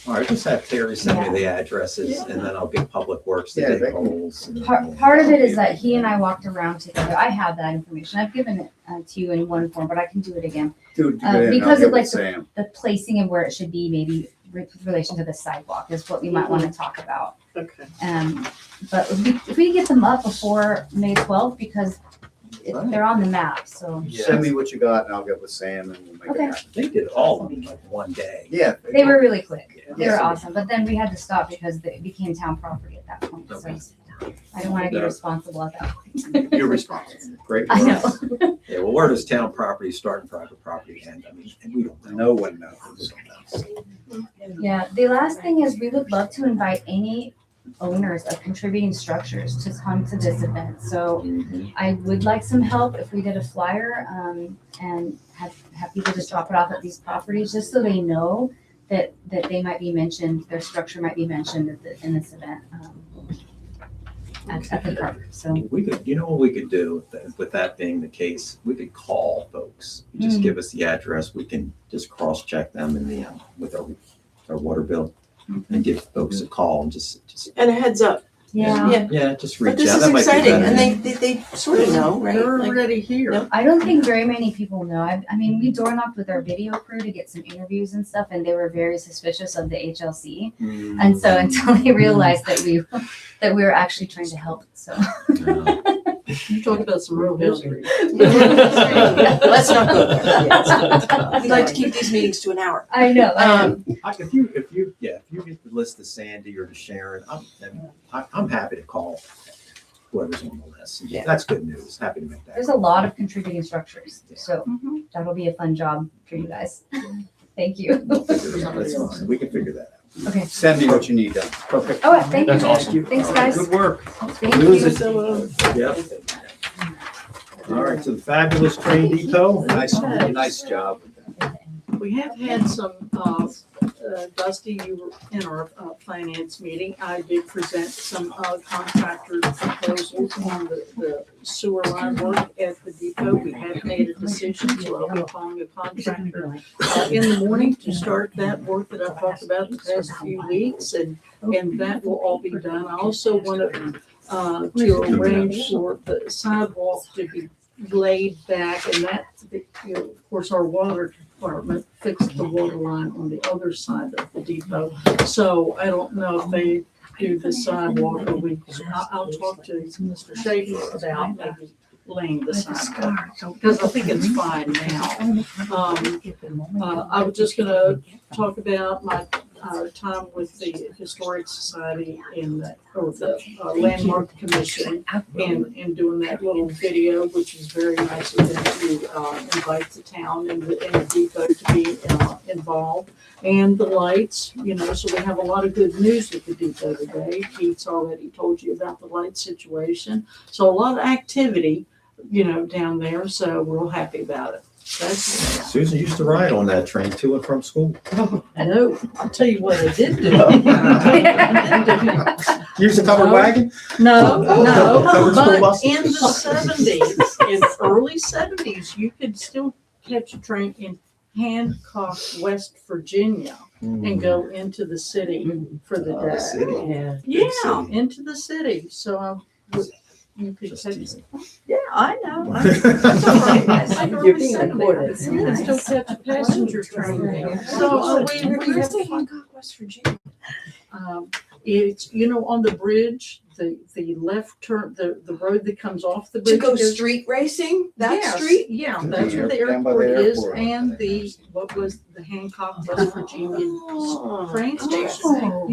All right, just have Terry send me the addresses and then I'll get Public Works to Yeah, dig they- holes. and- part of it is that he and I walked around together. I have that information. I've given it to you in one form, but I can do it again. Because of like the placing of where it should be, maybe with relation to the sidewalk is what we might want to talk about. Okay. But if we get them up before May 12th, because they're on the map, so. Send me what you got and I'll get with Sam and we'll make Okay. it happen. They did all of them in like one day. Yeah. They were really quick. They were Yeah. awesome, but then we had to stop because it became town property at that point, so I don't want to be No. responsible at that point. You're responsible. Great I work. know. Yeah, well, where does town property start and private property end? I mean, and we don't know. No one knows. Yeah, the last thing is we would love to invite any owners of contributing structures to come to this event. So I would like some help if we did a flyer and have people just drop it off at these properties, just so they know that they might be mentioned, their structure might be mentioned in this event at the park. So We could, you know what we could do with that being the case? We could call folks. You just Mm. give us the address. We can just cross-check them in the, with our water bill and give folks a call and just And a heads up. yeah, yeah, just reach But this out. is That might be exciting, better. and they sort of know, right? They're Like, already here. no. I don't think very many people know. I mean, we door knocked with our video crew to get some interviews and stuff, and they were very suspicious of the HLC. Mm. And so until they realized that we were actually trying to help, so. You talk about some real history. Let's not go there. We'd like to keep these meetings to an hour. I know. If you get the list to Sandy or to Sharon, I'm happy to call whoever's on the list. Yeah. That's good news. Happy to make that. There's a lot of contributing structures, so that'll be a fun job for you guys. Thank you. We'll figure it out. That's fine. We can figure that out. Okay. Send me what you need done. Perfect. Oh, thank you. That's awesome. Thanks, guys. Good work. Thank Lose you. it. Yep. All right, so the fabulous train depot. Nice job. We have had some Dusty, you were in our finance meeting. I did present some contractor proposals on the sewer line work at the depot. We have made a decision, so I'll be calling a contractor in the morning to start that work that I've talked about the past few weeks, and that will all be done. I also want to arrange for the sidewalk to be laid back, and that, of course, our water department fixed the water line on the other side of the depot. So I don't know if they do the sidewalk, or I'll talk to Mr. Schaefer about maybe laying the sidewalk, because I think it's fine now. I was just gonna talk about my time with the Historic Society and the Landmark Commission, and doing that little video, which is very nice of them to invite the town and the depot to be involved. And the lights, so we have a lot of good news with the depot today. Pete's already told you about the light situation. So a lot of activity, down there, so we're all happy about it. Susan used to ride on that train to and from school. I know. I'll tell you what I did do. Use a covered wagon? No, Covered school but buses? in the 70s, in the early 70s, you could still catch a train in Hancock, West Virginia, and go into the city for the day. City. Yeah, into the city. So you could Just catch. teasing. Yeah, I know. That's all right. You're being recorded. You can still catch a passenger train there. So we Where's have the Hancock, West Virginia? It's, on the bridge, the left turn, the road that comes off the To bridge. go goes- street racing? That Yes, street? Yeah, that's where the Down by the airport is, airport. and what was the Hancock, West Virginia train station.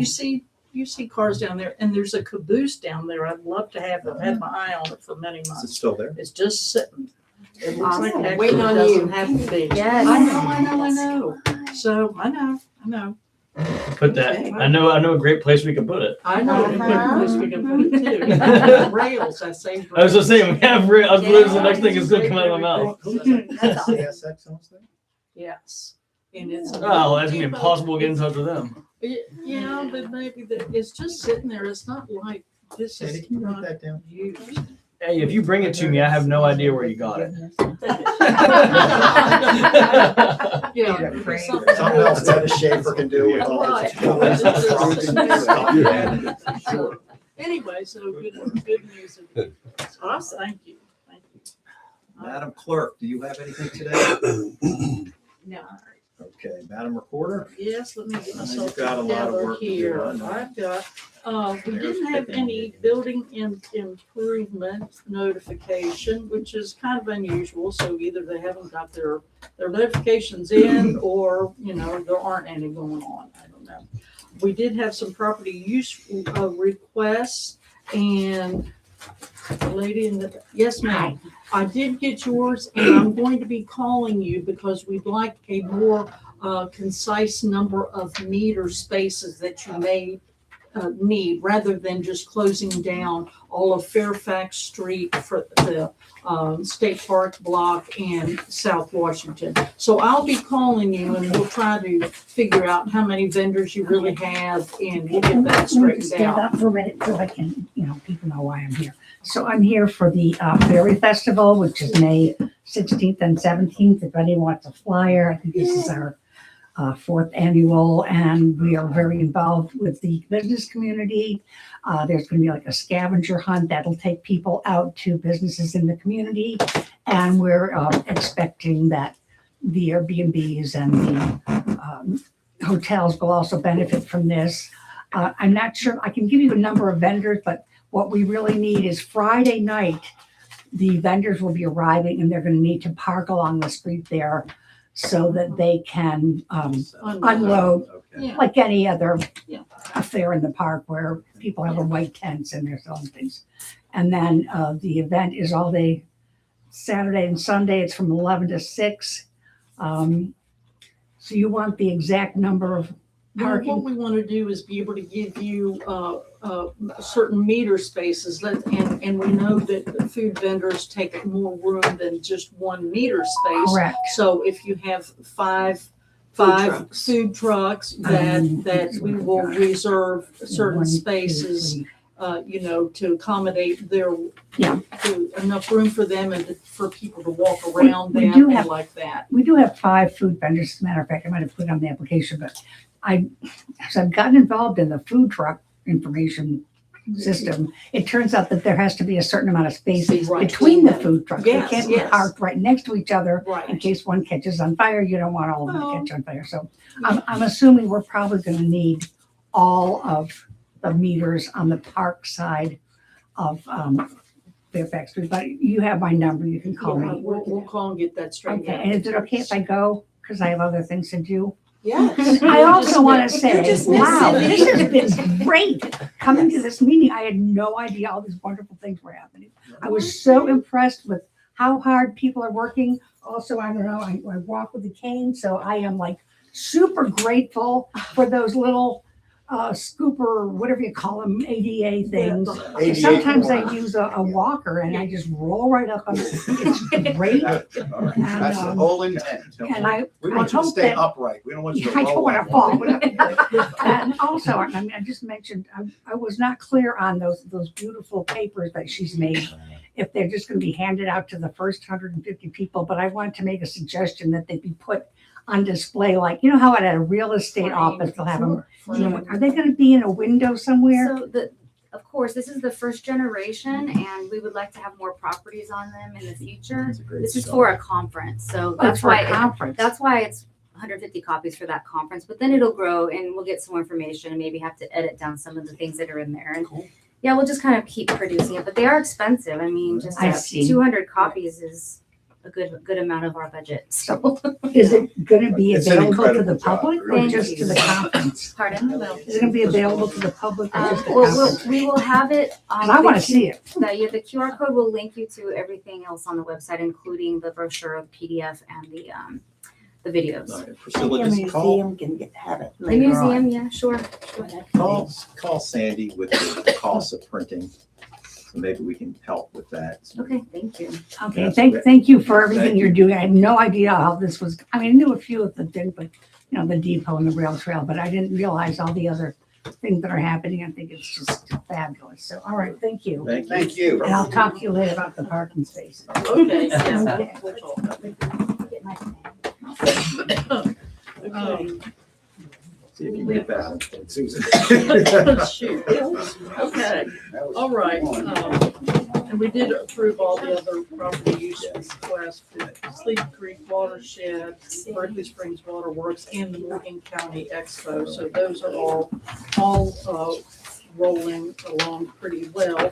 You see cars down there, and there's a caboose down there. I'd love to have it. I've had my eye on it for many Is it months. still there? It's just sitting. It looks like it Waiting actually on you. doesn't have to be. Yes. I know. So, I know. Put that. I know a great place we can put it. I know, a good place we can put it too. Rails, I say. I was just saying, we have. I was literally the next thing is going to come out of my mouth. CSX owns that? Yes. And it's. Oh, well, that's gonna be impossible to get in touch with them. Yeah, but maybe it's just sitting there. It's not like this Sandy, is can you write not that down? used. Hey, if you bring it to me, I have no idea where you got it. Yeah. Something else Dennis Schaefer can do with all Right. this. Sure. Anyway, so good news. Awesome. Thank you. Madam Clerk, do you have anything today? No. Okay, Madam Recorder? Yes, let me get You've myself got a lot of together work to do, here. I know. I've got, we didn't have any building improvement notification, which is kind of unusual. So either they haven't got their notifications in, or, there aren't any going on. I don't know. We did have some property use requests, and the lady in the, yes, ma'am. I did get yours, and I'm going to be calling you because we'd like a more concise number of meter spaces that you may need, rather than just closing down all of Fairfax Street for the State Park block and South Washington. So I'll be calling you, and we'll try to figure out how many vendors you really have, and we'll get that straightened Stand out. up for a minute so I can, people know why I'm here. So I'm here for the Fairy Festival, which is May 16th and 17th. If anyone wants a flyer, I think this is our fourth annual, and we are very involved with the business community. There's going to be like a scavenger hunt that'll take people out to businesses in the community, and we're expecting that the Airbnbs and the hotels will also benefit from this. I'm not sure, I can give you a number of vendors, but what we really need is Friday night, the vendors will be arriving, and they're going to need to park along the street there so that they can unload Okay. Yeah. like any other Yeah. affair in the park where people have a white tents and they're selling things. And then the event is all day Saturday and Sunday. It's from 11 to 6. So you want the exact number of What parking? we want to do is be able to give you certain meter spaces, and we know that the food vendors take more room than just 1 meter space. Correct. So if you have five 5 trucks. food trucks that we will reserve certain spaces, to accommodate their, Yeah. enough room for them and for people to walk around We them do and have- like that. We do have 5 food vendors. As a matter of fact, I might have put it on the application, but as I've gotten involved in the food truck information system, it turns out that there has to be a certain amount of space Right. between the food trucks. They Yes, can't be yes. parked right next to each other in Right. case one catches on fire. You don't want all of them Oh. to catch on fire. So I'm assuming we're probably going to need all of the meters on the park side of Fairfax Street. But you have my number. You can call Yeah, me. we'll call and get that straightened Okay, out. and is it okay if I go? Because I have other things to do. Yes. I also want to You're say, just wow, missing. this has been great. Coming to this meeting, I had no idea all these wonderful things were happening. I was so impressed with how hard people are working. Also, I don't know, I walk with a cane, so I am like super grateful for those little scooper, whatever you call them, ADA things. 88 Sometimes I more. use a walker and I just roll right up on it. It's great. That's the whole intent. And We I want you to hope stay that- upright. We don't want you to I don't roll want up. to fall. And also, I mean, I just mentioned, I was not clear on those beautiful papers that she's made, if they're just going to be handed out to the first 150 people, but I wanted to make a suggestion that they be put on display, like, you know how at a real estate office, they'll have them, are they going to be in a window somewhere? So of course, this is the first generation and we would like to have more properties on them in the future. This is for a conference, so Oh, that's for a why, conference. that's why it's 150 copies for that conference, but then it'll grow and we'll get some more information and maybe have to edit down some of the things that are in there. And yeah, we'll just kind of keep producing it, but they are expensive. I mean, just I see. 200 copies is a good amount of our budget, so. Is it going to be It's an available to the incredible job, public or really. just to the conference? Pardon? Is it going to be available to the public or just the Well, conference? we will have it. 'Cause I want to see it. The QR code will link you to everything else on the website, including the brochure, the PDF, and the videos. Priscilla, just can have it The museum, yeah, sure. Call Sandy with the cost of printing. So maybe we can help with that. Okay, thank you. Okay, That's thank great. you for everything Thank you're you. doing. I had no idea how this was, I mean, I knew a few of the things, but, the depot and the rail trail, but I didn't realize all the other things that are happening. I think it's just fabulous. So, all right, thank you. Thank you. And I'll talk to you later about the parking spaces. Okay. Okay. Okay. See if you can get that. Susan. Shoot. Okay, all right. And we did approve all the other property use requests for Sleep Creek Watershed, Berkeley Springs Waterworks, and the Morgan County Expo. So those are all rolling along pretty well.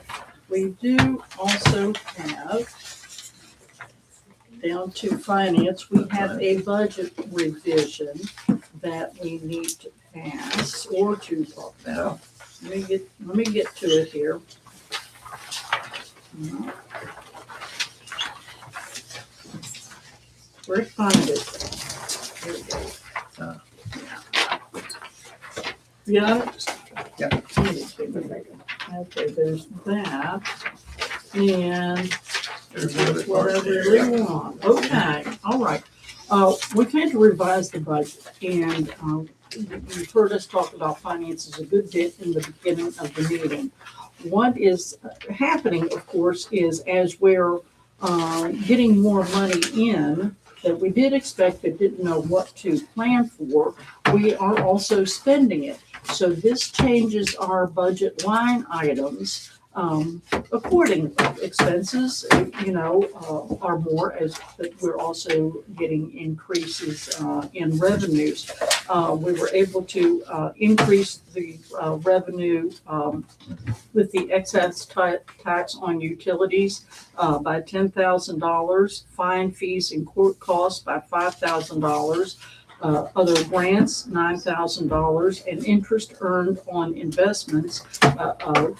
We do also have, down to finance, we have a budget revision that we need to pass or to talk about. Let me get to it here. Where to find it? Here we go. You got it? Yeah. Okay, there's that. And that's what I really want. Okay, all right. We plan to revise the budget and you've heard us talk about finances a good bit in the beginning of the meeting. What is happening, of course, is as we're getting more money in that we did expect but didn't know what to plan for, we are also spending it. So this changes our budget line items accordingly. Expenses, are more as, but we're also getting increases in revenues. We were able to increase the revenue with the excess tax on utilities by $10,000, fine, fees, and court costs by $5,000. Other grants, $9,000, and interest earned on investments to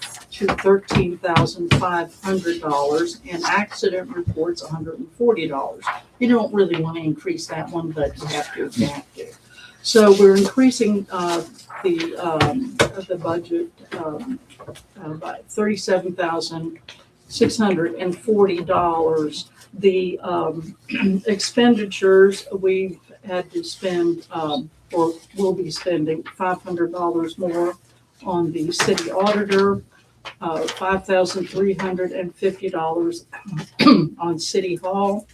$13,500, and accident reports $140. You don't really want to increase that one, but you have to adapt it. So we're increasing the budget by $37,640. The expenditures, we've had to spend, or will be spending $500 more on the city auditor, $5,350 on city hall.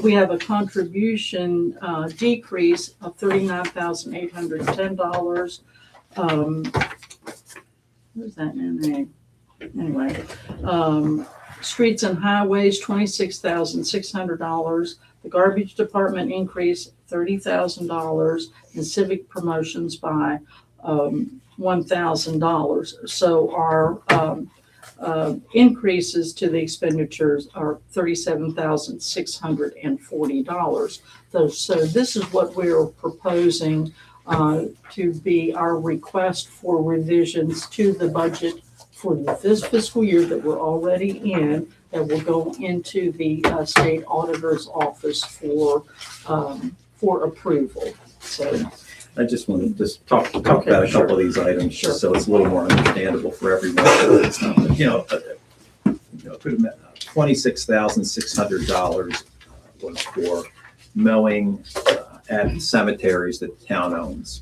We have a contribution decrease of $39,810. Where's that new name? Anyway, streets and highways, $26,600. The garbage department increased $30,000, and civic promotions by $1,000. So our increases to the expenditures are $37,640. So this is what we're proposing to be our request for revisions to the budget for this fiscal year that we're already in, that will go into the state auditor's office for approval. So I just want to just talk about a couple of these items, Sure. just so it's a little more understandable for everyone. It's not, $26,600 was for mowing at cemeteries that the town owns.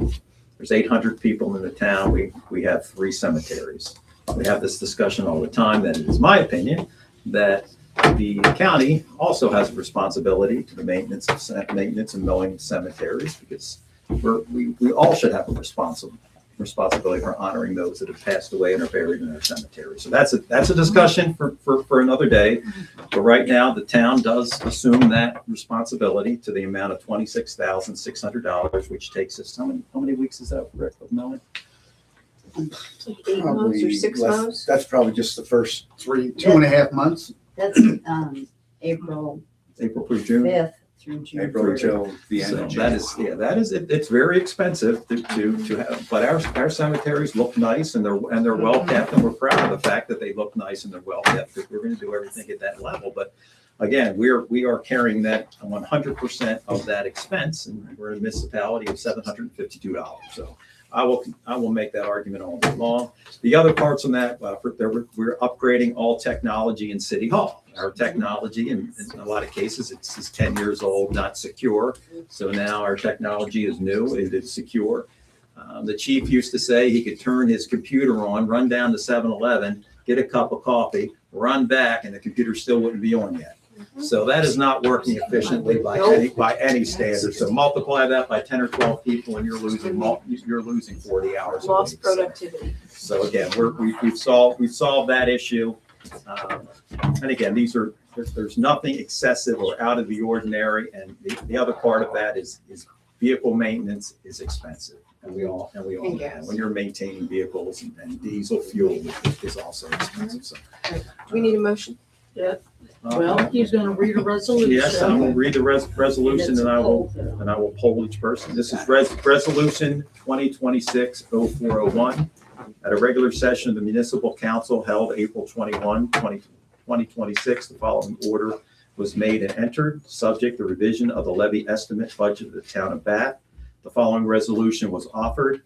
There's 800 people in the town. We have 3 cemeteries. We have this discussion all the time, that it is my opinion that the county also has a responsibility to the maintenance and mowing of cemeteries, because we all should have a responsibility for honoring those that have passed away and are buried in our cemetery. So that's a discussion for another day. But right now, the town does assume that responsibility to the amount of $26,600, which takes us, how many weeks is that, Rick, of mowing? It's like 8 months or 6 months. That's probably just the first 2.5 months. That's April April through June? 5th through June. April till the end So of that June. is, it's very expensive to have, but our cemeteries look nice and they're well kept, and we're proud of the fact that they look nice and they're well kept, because we're gonna do everything at that level. But again, we are carrying that 100% of that expense, and we're a municipality of $752. So I will make that argument all day long. The other parts on that, we're upgrading all technology in City Hall. Our technology, in a lot of cases, it's 10 years old, not secure. So now our technology is new, it is secure. The chief used to say he could turn his computer on, run down to 7-Eleven, get a cup of coffee, run back, and the computer still wouldn't be on yet. So that is not working efficiently by any standard. So multiply that by 10 or 12 people, and you're losing 40 hours. a Lost week. productivity. So again, we've solved that issue. And again, there's nothing excessive or out of the ordinary. And the other part of that is vehicle maintenance is expensive. And we all know that. When you're maintaining vehicles and diesel fuel is also expensive. So, Do we need a motion? well, he's gonna read a resolution. Yes, I will read the resolution, It's and I will pulled. poll each person. This is resolution 2026-0401. At a regular session of the municipal council held April 21, 2026, the following order was made and entered, subject to revision of the levy estimate budget of the town of Bath. The following resolution was offered.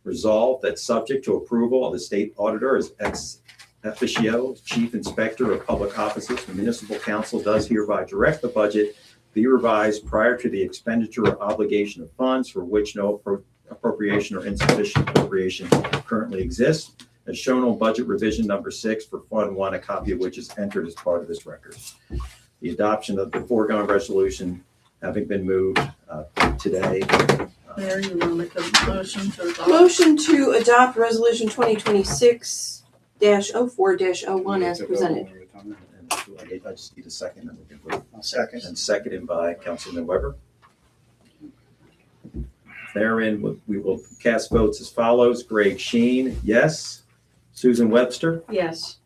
Resolved that subject to approval of the state auditor as ex officio chief inspector of public offices, the municipal council does hereby direct the budget be revised prior to the expenditure or obligation of funds for which no appropriation or insufficient appropriation currently exists, as shown on budget revision number 6 for Fund 1, a copy of which is entered as part of this record. The adoption of the foregoing resolution having been moved today. Mary, you wanna make a motion to adopt? Motion to adopt resolution 2026-04-01 as presented. And I just need a second, and we can vote. Second. And seconded by Councilman Weber. Therein, we will cast votes as follows. Greg Sheen, yes. Susan Webster, Yes.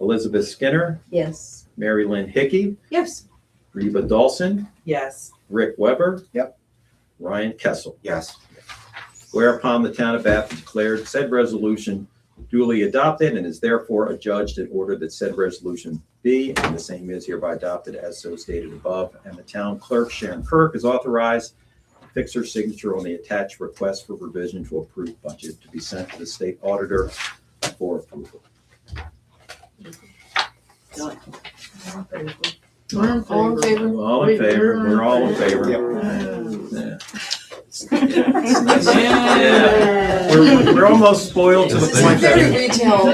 Elizabeth Skinner, Yes. Mary Lynn Hickey, Yes. Reba Dawson, Yes. Rick Weber. Yep. Ryan Kessel. Yes. Whereupon the town of Bath declared said resolution duly adopted and is therefore adjudged in order that said resolution be, and the same is hereby adopted as so stated above, and the town clerk, Sharon Kirk, is authorized to fix her signature on the attached request for revision to approved budget to be sent to the state auditor for approval. All in favor? All in favor, we're all in favor. Yeah. We're almost spoiled to the This point is very that retail.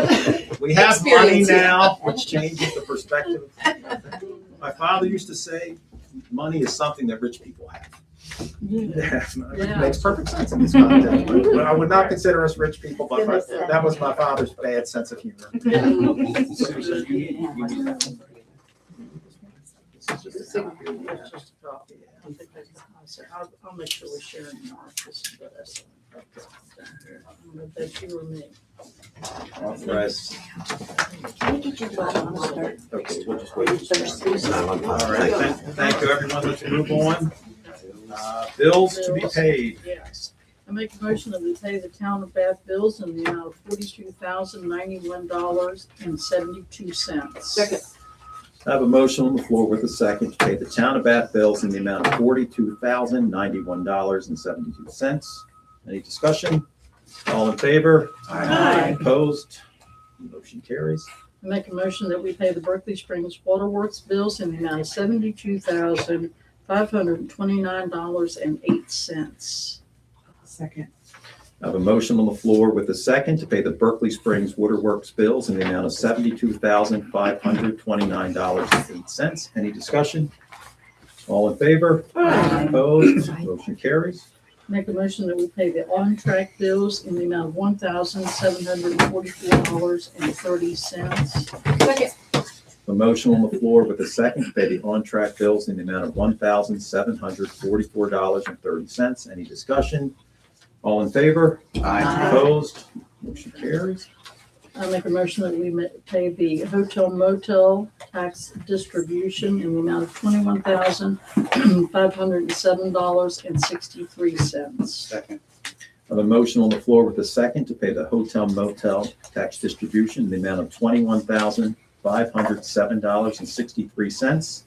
we have money experience here. now, which changes the perspective. My father used to say, money is something that rich people have. It makes perfect sense in this context. But I would not consider us rich people, but that was my father's bad sense of humor. I'll make sure we share in our, this is what I said. That's you or me. Authorized. Okay, we'll just wait. All All right, thank you, everyone. Let's move on. Bills to be paid. Yes. I make a motion that we pay the town of Bath bills in the amount of $42,091.72. Second. I have a motion on the floor with a second to pay the town of Bath bills in the amount of $42,091.72. Any discussion? All in favor? Aye. Opposed? Motion carries. I make a motion that we pay the Berkeley Springs Waterworks bills in the amount of $72,529.08. Second. I have a motion on the floor with a second to pay the Berkeley Springs Waterworks bills in the amount of $72,529.08. Any discussion? All in favor? Aye. Opposed? Motion carries. Make a motion that we pay the on-track bills in the amount of $1,744.30. Second. A motion on the floor with a second to pay the on-track bills in the amount of $1,744.30. Any discussion? All in favor? Aye. Opposed? Motion carries. I make a motion that we pay the hotel motel tax distribution in the amount of $21,507.63. Second. I have a motion on the floor with a second to pay the hotel motel tax distribution in the amount of $21,507.63.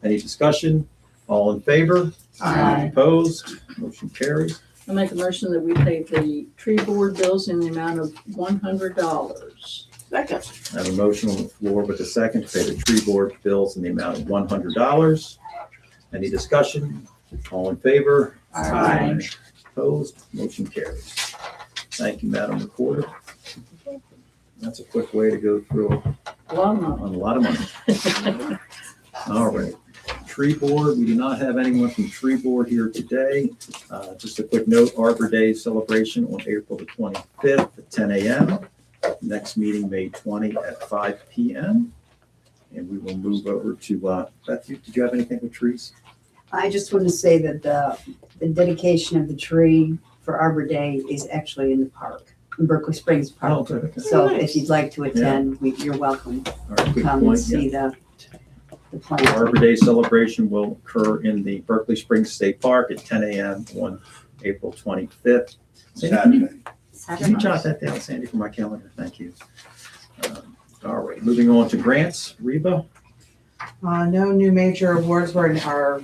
Any discussion? All in favor? Aye. Opposed? Motion carries. I make a motion that we pay the tree board bills in the amount of $100. Second. I have a motion on the floor with a second to pay the tree board bills in the amount of $100. Any discussion? All in favor? Aye. Opposed? Motion carries. Thank you, Madam Recorder. That's a quick way to go through A lot of money. on a lot of money. All right. Tree Board, we do not have anyone from Tree Board here today. Just a quick note, Arbor Day celebration on April the 25th at 10 a.m. Next meeting, May 20 at 5 p.m. And we will move over to, Beth, did you have anything with trees? I just want to say that the dedication of the tree for Arbor Day is actually in the park, in Berkeley Springs Oh, Park. good. Okay. So if you'd like to attend, you're welcome. All right, good Come and point. see Yeah. the plant. Arbor Day celebration will occur in the Berkeley Springs State Park at 10 a.m. on April 25th. Sandy, can you jot that down, Sandy, for my calendar? Thank you. All right, moving on to grants. Reba? No new major awards are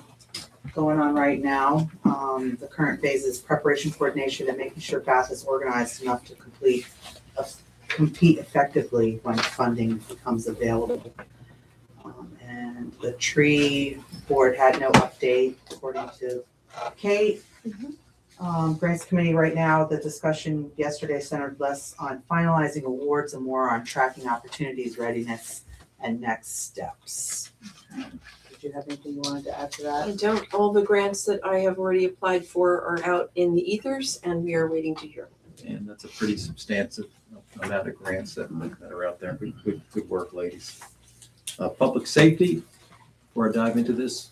going on right now. The current phase is preparation, coordination, and making sure Bath is organized enough to compete effectively when funding becomes available. And the tree board had no update according to Kate. Grants committee right now, the discussion yesterday centered less on finalizing awards and more on tracking opportunities, readiness, and next steps. Did you have anything you wanted to add to I that? don't. All the grants that I have already applied for are out in the ethers and we are waiting to hear. And that's a pretty substantive amount of grants that are out there. Good work, ladies. Public safety, before I dive into this,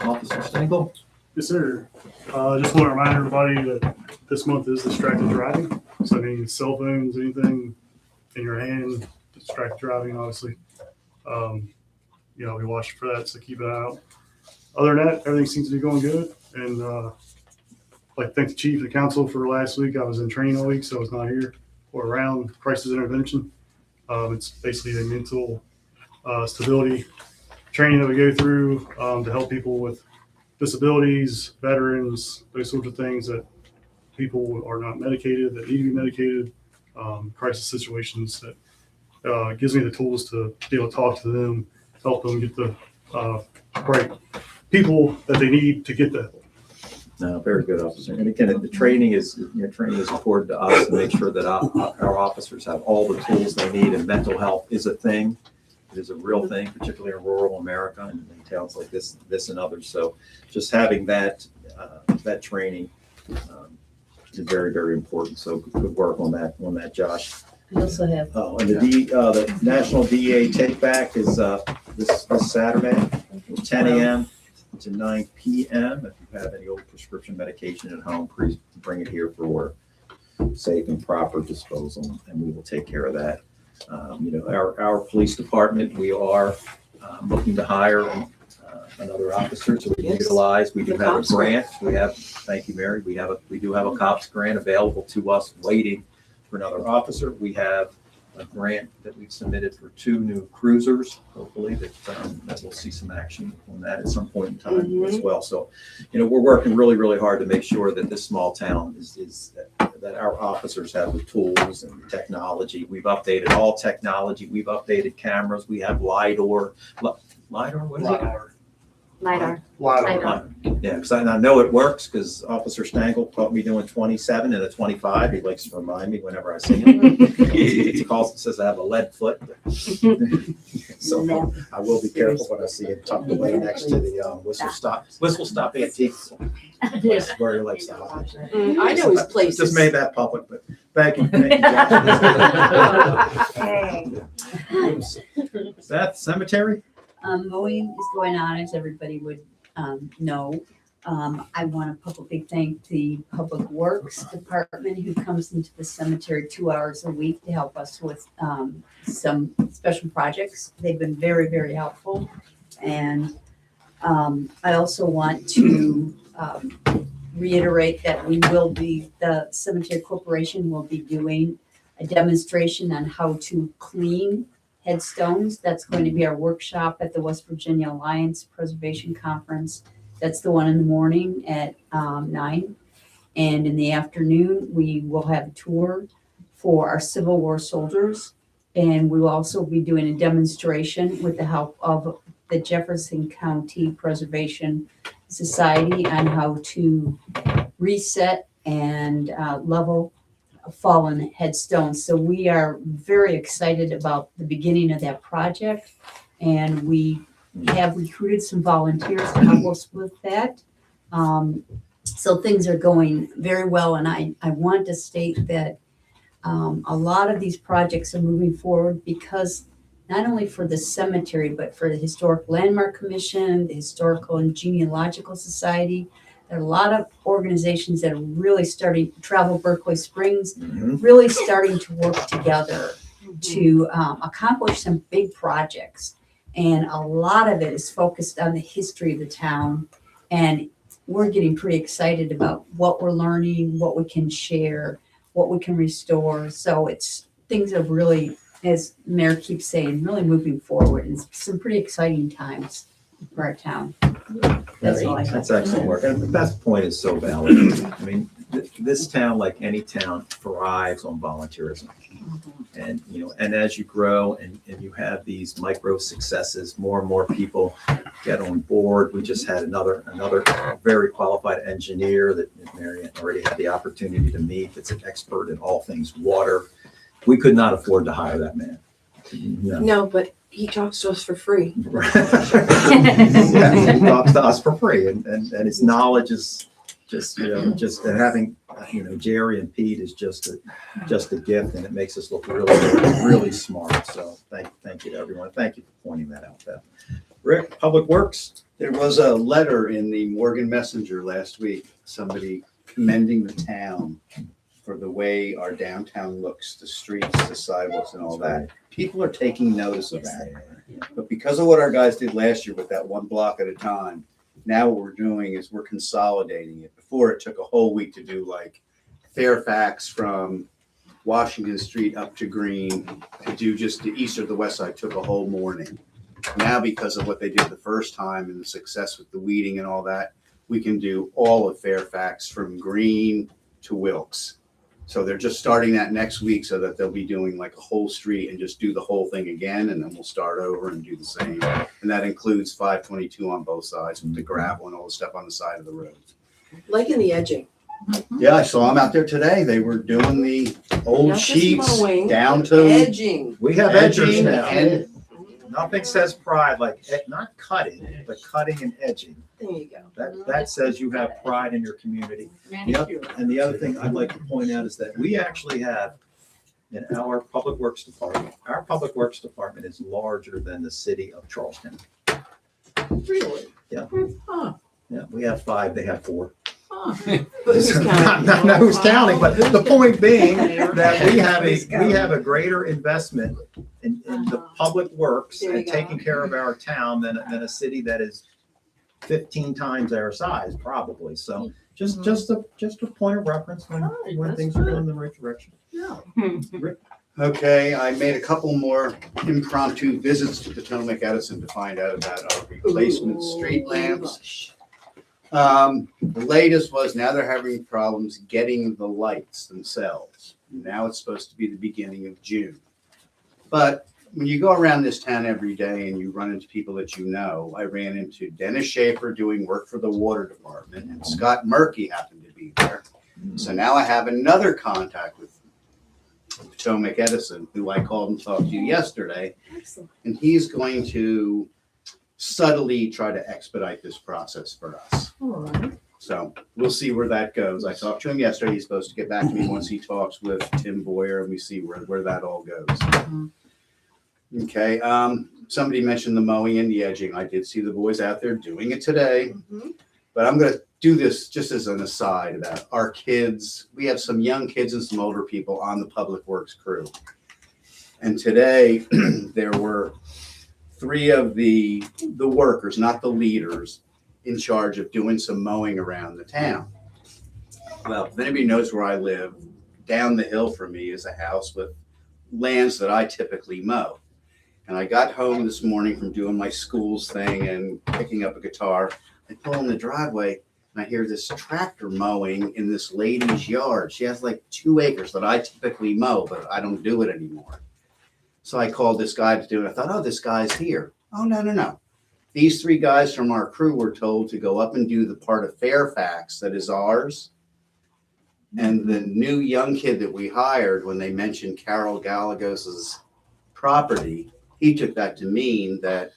Officer Stengel. Yes, sir. Just want to remind everybody that this month is distracted driving. So any cell phones, anything in your hand, distracted driving, obviously. We watch for that, so keep an eye out. Other than that, everything seems to be going good. And like to thank the chief and the council for last week. I was in training all week, so I was not here or around crisis intervention. It's basically a mental stability training that we go through to help people with disabilities, veterans, those sorts of things that people are not medicated, that need to be medicated, crisis situations that gives me the tools to be able to talk to them, help them get the right people that they need to get the help. No, very good, officer. And again, the training is important to us to make sure that our officers have all the tools they need, and mental health is a thing. It is a real thing, particularly in rural America and in towns like this and others. So just having that training is very, very important. So good work on that, Josh. We also have, Oh, and the National DEA Take Back is this Saturday from 10 a.m. to 9 p.m. If you have any old prescription medication at home, please bring it here for safe and proper disposal, and we will take care of that. Our police department, we are looking to hire another officer to utilize. We do have a grant. Thank you, Mary. We do have a COPS grant available to us, waiting for another officer. We have a grant that we've submitted for 2 new cruisers, hopefully that we'll see some action on that at some point in time as well. So, we're working really, really hard to make sure that this small town is that our officers have the tools and technology. We've updated all technology. We've updated cameras. We have LiDAR. LiDAR, what is it? LiDAR. Yeah, because I know it works, because Officer Stangle caught me doing 27 and a 25. He likes to remind me whenever I see him. He calls and says I have a lead foot. So I will be careful when I see him tucked away next to the whistle stop antique. Yes. Where he likes to hide. I know his places. Just made that public, but thank you. Is that cemetery? mowing is going on, as everybody would know. I want to publicly thank the Public Works Department, who comes into the cemetery 2 hours a week to help us with some special projects. They've been very, very helpful. And I also want to reiterate that the Cemetery Corporation will be doing a demonstration on how to clean headstones. That's going to be our workshop at the West Virginia Alliance Preservation Conference. That's the one in the morning at 9. And in the afternoon, we will have a tour for our Civil War soldiers. And we will also be doing a demonstration with the help of the Jefferson County Preservation Society on how to reset and level fallen headstones. So we are very excited about the beginning of that project. And we have recruited some volunteers to help us with that. So things are going very well. And I want to state that a lot of these projects are moving forward because not only for the cemetery, but for the Historic Landmark Commission, the Historical and Genealogical Society. There are a lot of organizations that are really starting, Travel Berkeley Springs, really starting to work together to accomplish some big projects. And a lot of it is focused on the history of the town. And we're getting pretty excited about what we're learning, what we can share, what we can restore. So things have really, as Mayor keeps saying, really moving forward. And some pretty exciting times for our town. That's all I have. That's excellent work. And that point is so valid. I mean, this town, like any town, thrives on volunteerism. And, and as you grow and you have these micro successes, more and more people get on board. We just had another very qualified engineer that Marianne already had the opportunity to meet. That's an expert in all things water. We could not afford to hire that man. No, but he talks to us for free. Yeah, he talks to us for free, and his knowledge is just having Jerry and Pete is just a gift, and it makes us look really, really smart. So thank you to everyone. Thank you for pointing that out, Beth. Rick, Public Works. There was a letter in the Morgan Messenger last week, somebody commending the town for the way our downtown looks, the streets, the sidewalks and all that. People are taking notice of that. But because of what our guys did last year with that one block at a time, now what we're doing is we're consolidating it. Before it took a whole week to do like Fairfax from Washington Street up to Green, to do just the east or the west side took a whole morning. Now, because of what they did the first time and the success with the weeding and all that, we can do all of Fairfax from Green to Wilkes So they're just starting that next week so that they'll be doing like a whole street and just do the whole thing again, and then we'll start over and do the same. And that includes 522 on both sides with the gravel and all the stuff on the side of the road. Like in the edging. Yeah, I saw them out there today. They were doing the old Not just sheets mowing, down to Edging. We have edgers edging now. and Nothing says pride like, not cutting, but cutting and edging. There you go. That says you have pride in your community. And the other thing I'd like to point out is that we actually have in our Public Works Department, our Public Works Department is larger than the city of Charleston. Really? Yeah. Huh. Yeah, we have 5, they have 4. Huh. But who's counting? Not who's counting, but the point being There. that we have a greater investment in the public works There you and go. taking care of our town than a city that is 15 times our size, probably. So just a point of reference when That's things are good. going in the right direction. Yeah. okay, I made a couple more impromptu visits to Potomac Edison to find out about our replacement street lamps. The latest was now they're having problems getting the lights themselves. Now it's supposed to be the beginning of June. But when you go around this town every day and you run into people that you know, I ran into Dennis Schaefer doing work for the water department, and Scott Murphy happened to be there. So now I have another contact with Potomac Edison, who I called and talked to yesterday, Excellent. and he's going to subtly try to expedite this process for us. All right. So we'll see where that goes. I talked to him yesterday. He's supposed to get back to me once he talks with Tim Boyer, and we see where that all goes. Okay, somebody mentioned the mowing and the edging. I did see the boys out there doing it today, Mhm. but I'm gonna do this just as an aside about our kids. We have some young kids and some older people on the Public Works crew. And today, there were 3 of the workers, not the leaders, in charge of doing some mowing around the town. Well, if anybody knows where I live, down the hill from me is a house with lands that I typically mow. And I got home this morning from doing my schools thing and picking up a guitar. I pull in the driveway and I hear this tractor mowing in this lady's yard. She has like 2 acres that I typically mow, but I don't do it anymore. So I called this guy to do it. I thought, oh, this guy's here. Oh, no. These 3 guys from our crew were told to go up and do the part of Fairfax that is ours. And the new young kid that we hired, when they mentioned Carol Gallegos's property, he took that to mean that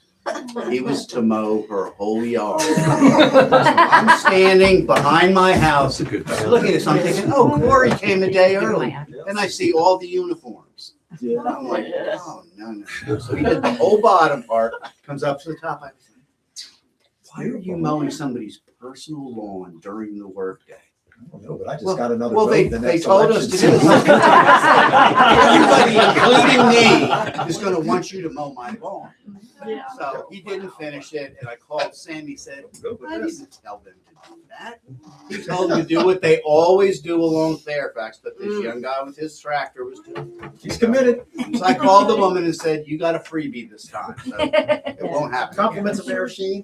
he was to mow her whole yard. I'm standing behind my house, looking at something, thinking, oh, Corey came a day early. And I see all the uniforms. Yeah. I'm like, oh, no. So he did the whole bottom part, comes up to the top. I said, why are you mowing somebody's personal lawn during the workday? I don't know, but I just got another Well, vote they in the they next told us election. to do this. Everybody, including me, is gonna want you to mow my lawn. Yeah. So he didn't finish it, and I called Sandy, said, I didn't tell them to do that. He told them to do what they always do along Fairfax, but this young guy with his tractor was doing. He's committed. So I called the woman and said, you got a freebie this time, so it won't happen. again. Compliments of Mayor Sheen.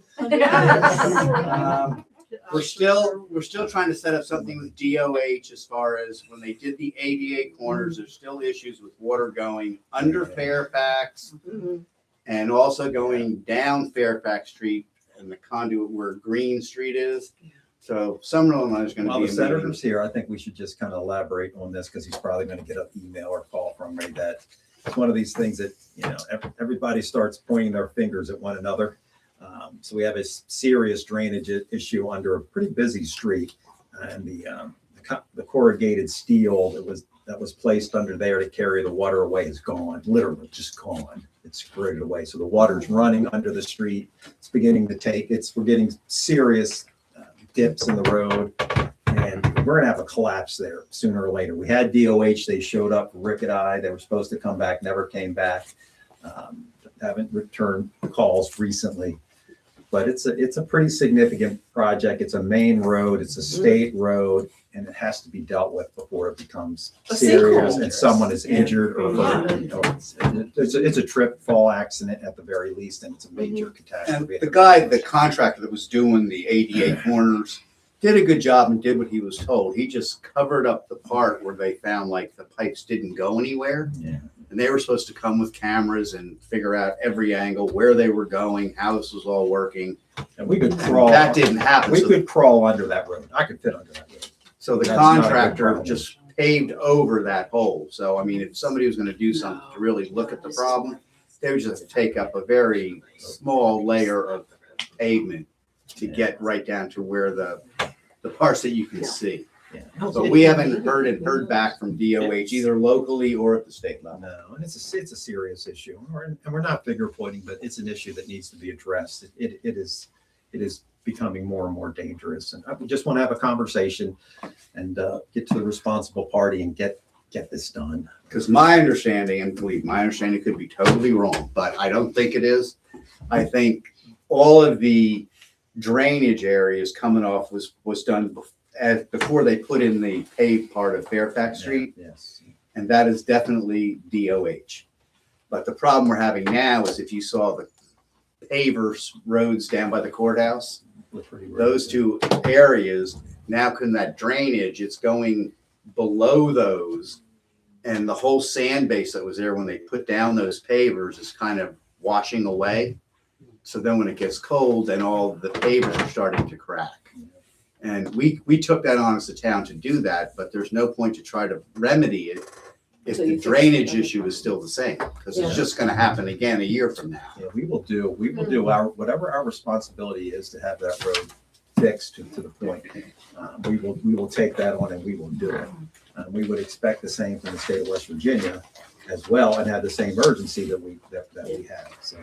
We're still trying to set up something with DOH as far as when they did the 88 corners, there's still issues with water going under Fairfax Mhm. and also going down Fairfax Street and the conduit where Green Street is. So Summerlin is going to While be the a meeting. senator's here, I think we should just kind of elaborate on this because he's probably going to get an email or call from me that it's one of these things that, everybody starts pointing their fingers at one another. So we have a serious drainage issue under a pretty busy street, and the corrugated steel that was placed under there to carry the water away is gone, literally just gone. It's corroded away. So the water's running under the street. It's beginning to we're getting serious dips in the road, and we're gonna have a collapse there sooner or later. We had DOH, they showed up, Rick and I, they were supposed to come back, never came back. Haven't returned calls recently. But it's a pretty significant project. It's a main road, it's a state road, and it has to be dealt with before it becomes A serious sinkhole. and someone is injured or hurt. It's a trip, fall accident at the very least, and it's a major And catastrophe. the contractor that was doing the 88 corners did a good job and did what he was told. He just covered up the part where they found like the pipes didn't go anywhere. Yeah. And they were supposed to come with cameras and figure out every angle, where they were going, how this was all working. And we could crawl. That didn't happen. We So- could crawl under that road. I could fit under that road. So the That's not a good contractor problem. just paved over that hole. So, I mean, if somebody was gonna do something to really look at the problem, they would just take up a very small layer of pavement to get right down to where the parts that you can see. Yeah. But we haven't heard back from DOH either locally or at the state level. No, and it's a serious issue. And we're not finger pointing, but it's an issue that needs to be addressed. It is becoming more and more dangerous. And I just want to have a conversation and get to the responsible party and get this done. Because my understanding, and believe my understanding could be totally wrong, but I don't think it is. I think all of the drainage areas coming off was done before they put in the paved part of Fairfax Street, Yes. and that is definitely DOH. But the problem we're having now is if you saw the pavers roads down by the courthouse, Look pretty rough. those two areas, now because that drainage, it's going below those. And the whole sand base that was there when they put down those pavers is kind of washing away. So then when it gets cold, then all the pavers are starting to crack. And we took that on as a town to do that, but there's no point to try to remedy it if So you the fix drainage it. issue is still the same, because Yeah. it's just gonna happen again a year from now. Yeah, we will do our, whatever our responsibility is to have that road fixed to the point. We will take that on and we will do it. We would expect the same from the state of West Virginia as well and have the same urgency that we have. So.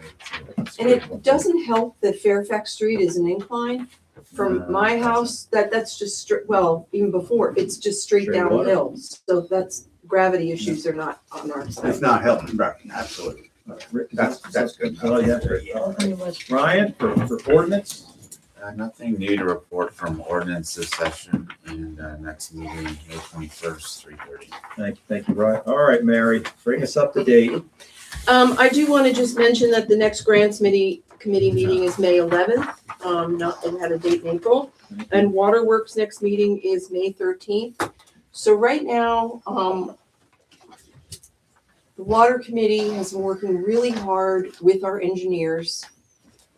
And it doesn't help that Fairfax Street is an incline No, from my it house, that's just straight, well, even before, it's just straight Straight water. downhill. So that's, gravity issues are not on our It's side. not helping, right, absolutely. That's good. Oh, yeah. Ryan, for ordinance? Nothing new to report from ordinance this session and next meeting, May 21st, 3:30. Thank you, Ryan. All right, Mary, bring us up to date. I do want to just mention that the next grants committee meeting is May 11th. Not, it had a date in April. And Waterworks next meeting is May 13th. So right now, the Water Committee has been working really hard with our engineers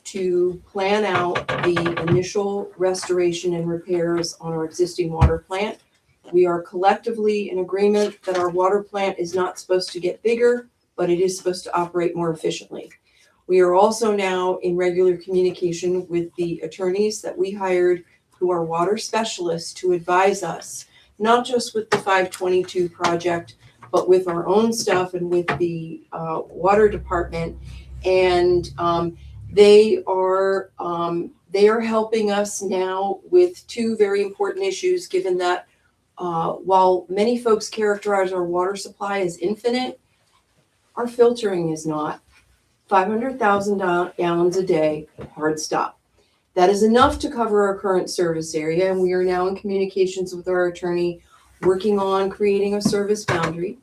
to plan out the initial restoration and repairs on our existing water plant. We are collectively in agreement that our water plant is not supposed to get bigger, but it is supposed to operate more efficiently. We are also now in regular communication with the attorneys that we hired who are water specialists to advise us, not just with the 522 project, but with our own stuff and with the water department. And they are helping us now with two very important issues, given that while many folks characterize our water supply as infinite, our filtering is not. 500,000 gallons a day, hard stop. That is enough to cover our current service area, and we are now in communications with our attorney, working on creating a service boundary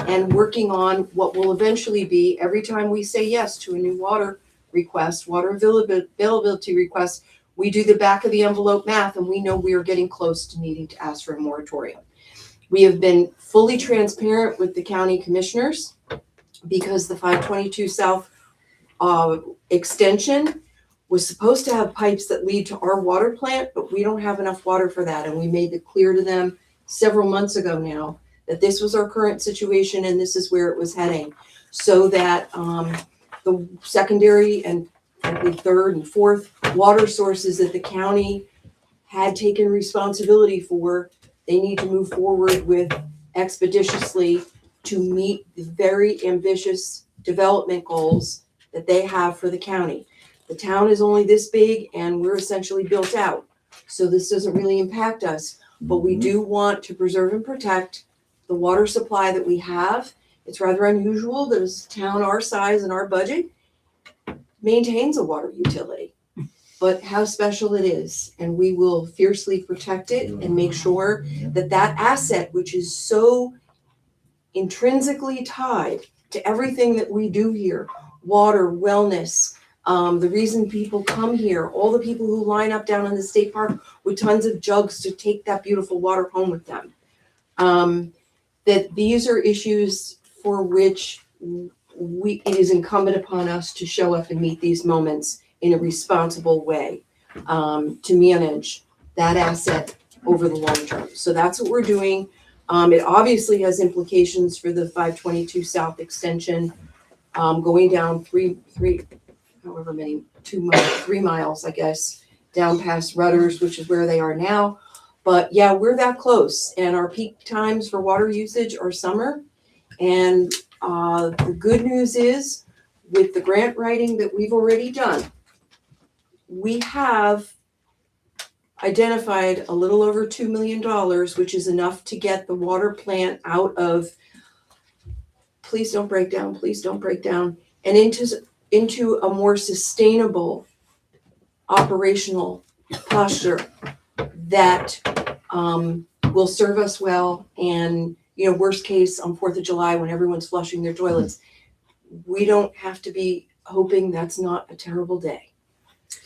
and working on what will eventually be, every time we say yes to a new water request, water availability request, we do the back of the envelope math and we know we are getting close to needing to ask for a moratorium. We have been fully transparent with the county commissioners because the 522 South extension was supposed to have pipes that lead to our water plant, but we don't have enough water for that. And we made it clear to them several months ago now that this was our current situation and this is where it was heading. So that the secondary and frankly third and fourth water sources that the county had taken responsibility for, they need to move forward with expeditiously to meet the very ambitious development goals that they have for the county. The town is only this big and we're essentially built out. So this doesn't really impact us, but we do want to preserve and protect the water supply that we have. It's rather unusual that a town our size and our budget maintains a water utility, but how special it is. And we will fiercely protect it and make sure that that asset, which is so intrinsically tied to everything that we do here, water, wellness, The reason people come here, all the people who line up down in the state park with tons of jugs to take that beautiful water home with them. That these are issues for which it is incumbent upon us to show up and meet these moments in a responsible way, to manage that asset over the long term. So that's what we're doing. It obviously has implications for the 522 South extension, going down 3 miles, I guess, down past Rudders, which is where they are now. But yeah, we're that close, and our peak times for water usage are summer. And the good news is, with the grant writing that we've already done, we have identified a little over $2 million, which is enough to get the water plant out of, please don't break down, and into a more sustainable operational posture that will serve us well. And, worst case on 4th of July, when everyone's flushing their toilets, we don't have to be hoping that's not a terrible day.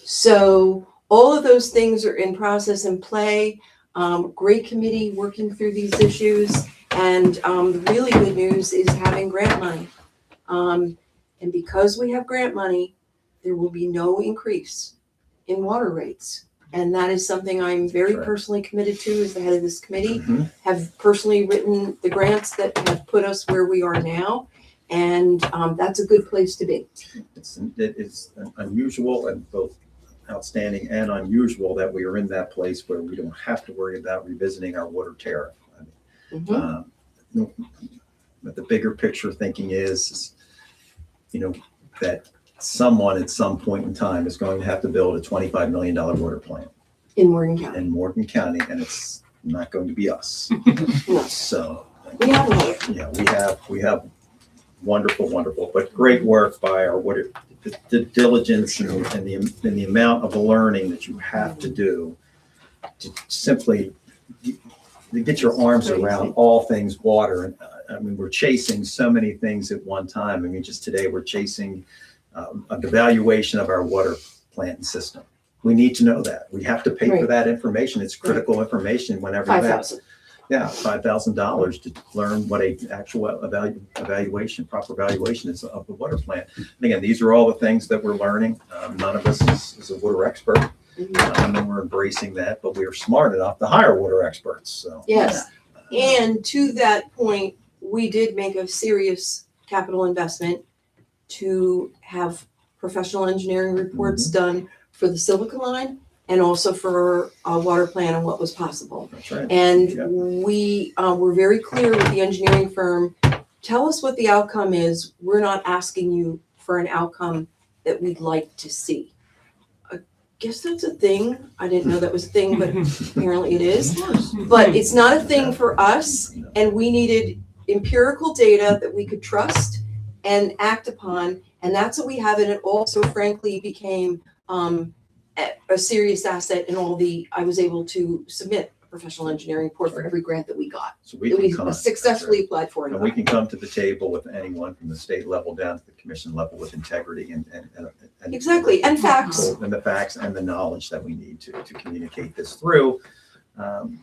So all of those things are in process and play. Great committee working through these issues. And the really good news is having grant money. And because we have grant money, there will be no increase in water rates. And that is something I'm very personally committed to as the head of this committee. Have personally written the grants that have put us where we are now. And that's a good place to be. It's unusual and both outstanding and unusual that we are in that place where we don't have to worry about revisiting our water tariff. But the bigger picture thinking is, that someone at some point in time is going to have to build a $25 million water plant In Morgan County. in Morgan County, and it's not going to be us. No. So, We have water. yeah, we have wonderful, but great work by our water, the diligence and the amount of learning that you have to do to simply to get your arms around all things water. And we're chasing so many things at one time. Just today we're chasing an evaluation of our water plant and system. We need to know that. We have to pay for that information. It's critical information whenever $5,000. $5,000 to learn what a actual proper evaluation is of the water plant. And again, these are all the things that we're learning. None of us is a water expert. And we're embracing that, but we are smart enough to hire water experts. So Yes. And to that point, we did make a serious capital investment to have professional engineering reports done for the Silica line and also for a water plant and what was possible. that's right. And we were very clear with the engineering firm, tell us what the outcome is. We're not asking you for an outcome that we'd like to see. I guess that's a thing. I didn't know that was a thing, but apparently it is. But it's not a thing for us, and we needed empirical data that we could trust and act upon, and that's what we have. And it also frankly became a serious asset in I was able to submit a professional engineering report for every grant that we got. So we That can we come, successfully applied for. and we can come to the table with anyone from the state level down to the commission level with integrity and Exactly, and facts. and the facts and the knowledge that we need to communicate this through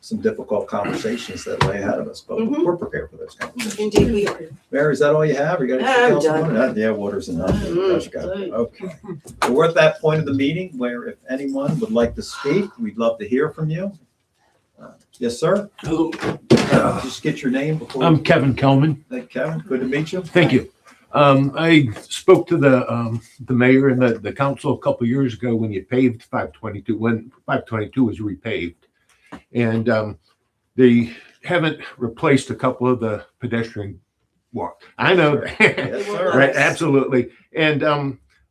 some difficult conversations that lay ahead of us, but we're prepared for those conversations. Indeed we are. Mary, is that all you have? Or you got anything I'm else you done. want? Yeah, water's enough. Okay. So we're at that point of the meeting where if anyone would like to speak, we'd love to hear from you. Yes, sir. Hello. Just get your name before. I'm Kevin Kelman. Hey, Kevin, good to meet you. Thank you. I spoke to the mayor and the council a couple years ago when you paved 522, when 522 was repaved. And they haven't replaced a couple of the pedestrian walk. I know. Yes, sir. Right, absolutely. And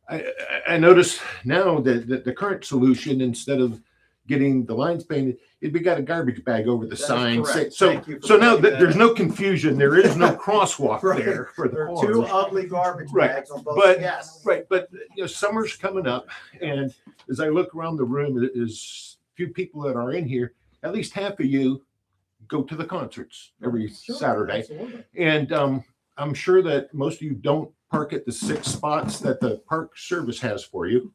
I noticed now that the current solution, instead of getting the lines painted, we got a garbage bag over the That is sign. correct. So Thank you for so now pointing that there's out. no confusion. There is no crosswalk Right. there for the There are cars. two ugly garbage Right. bags on both. But Yes. right, but summer's coming up, and as I look around the room, there's few people that are in here. At least half of you go to the concerts every Sure, Saturday, absolutely. and I'm sure that most of you don't park at the 6 spots that the park service has for you,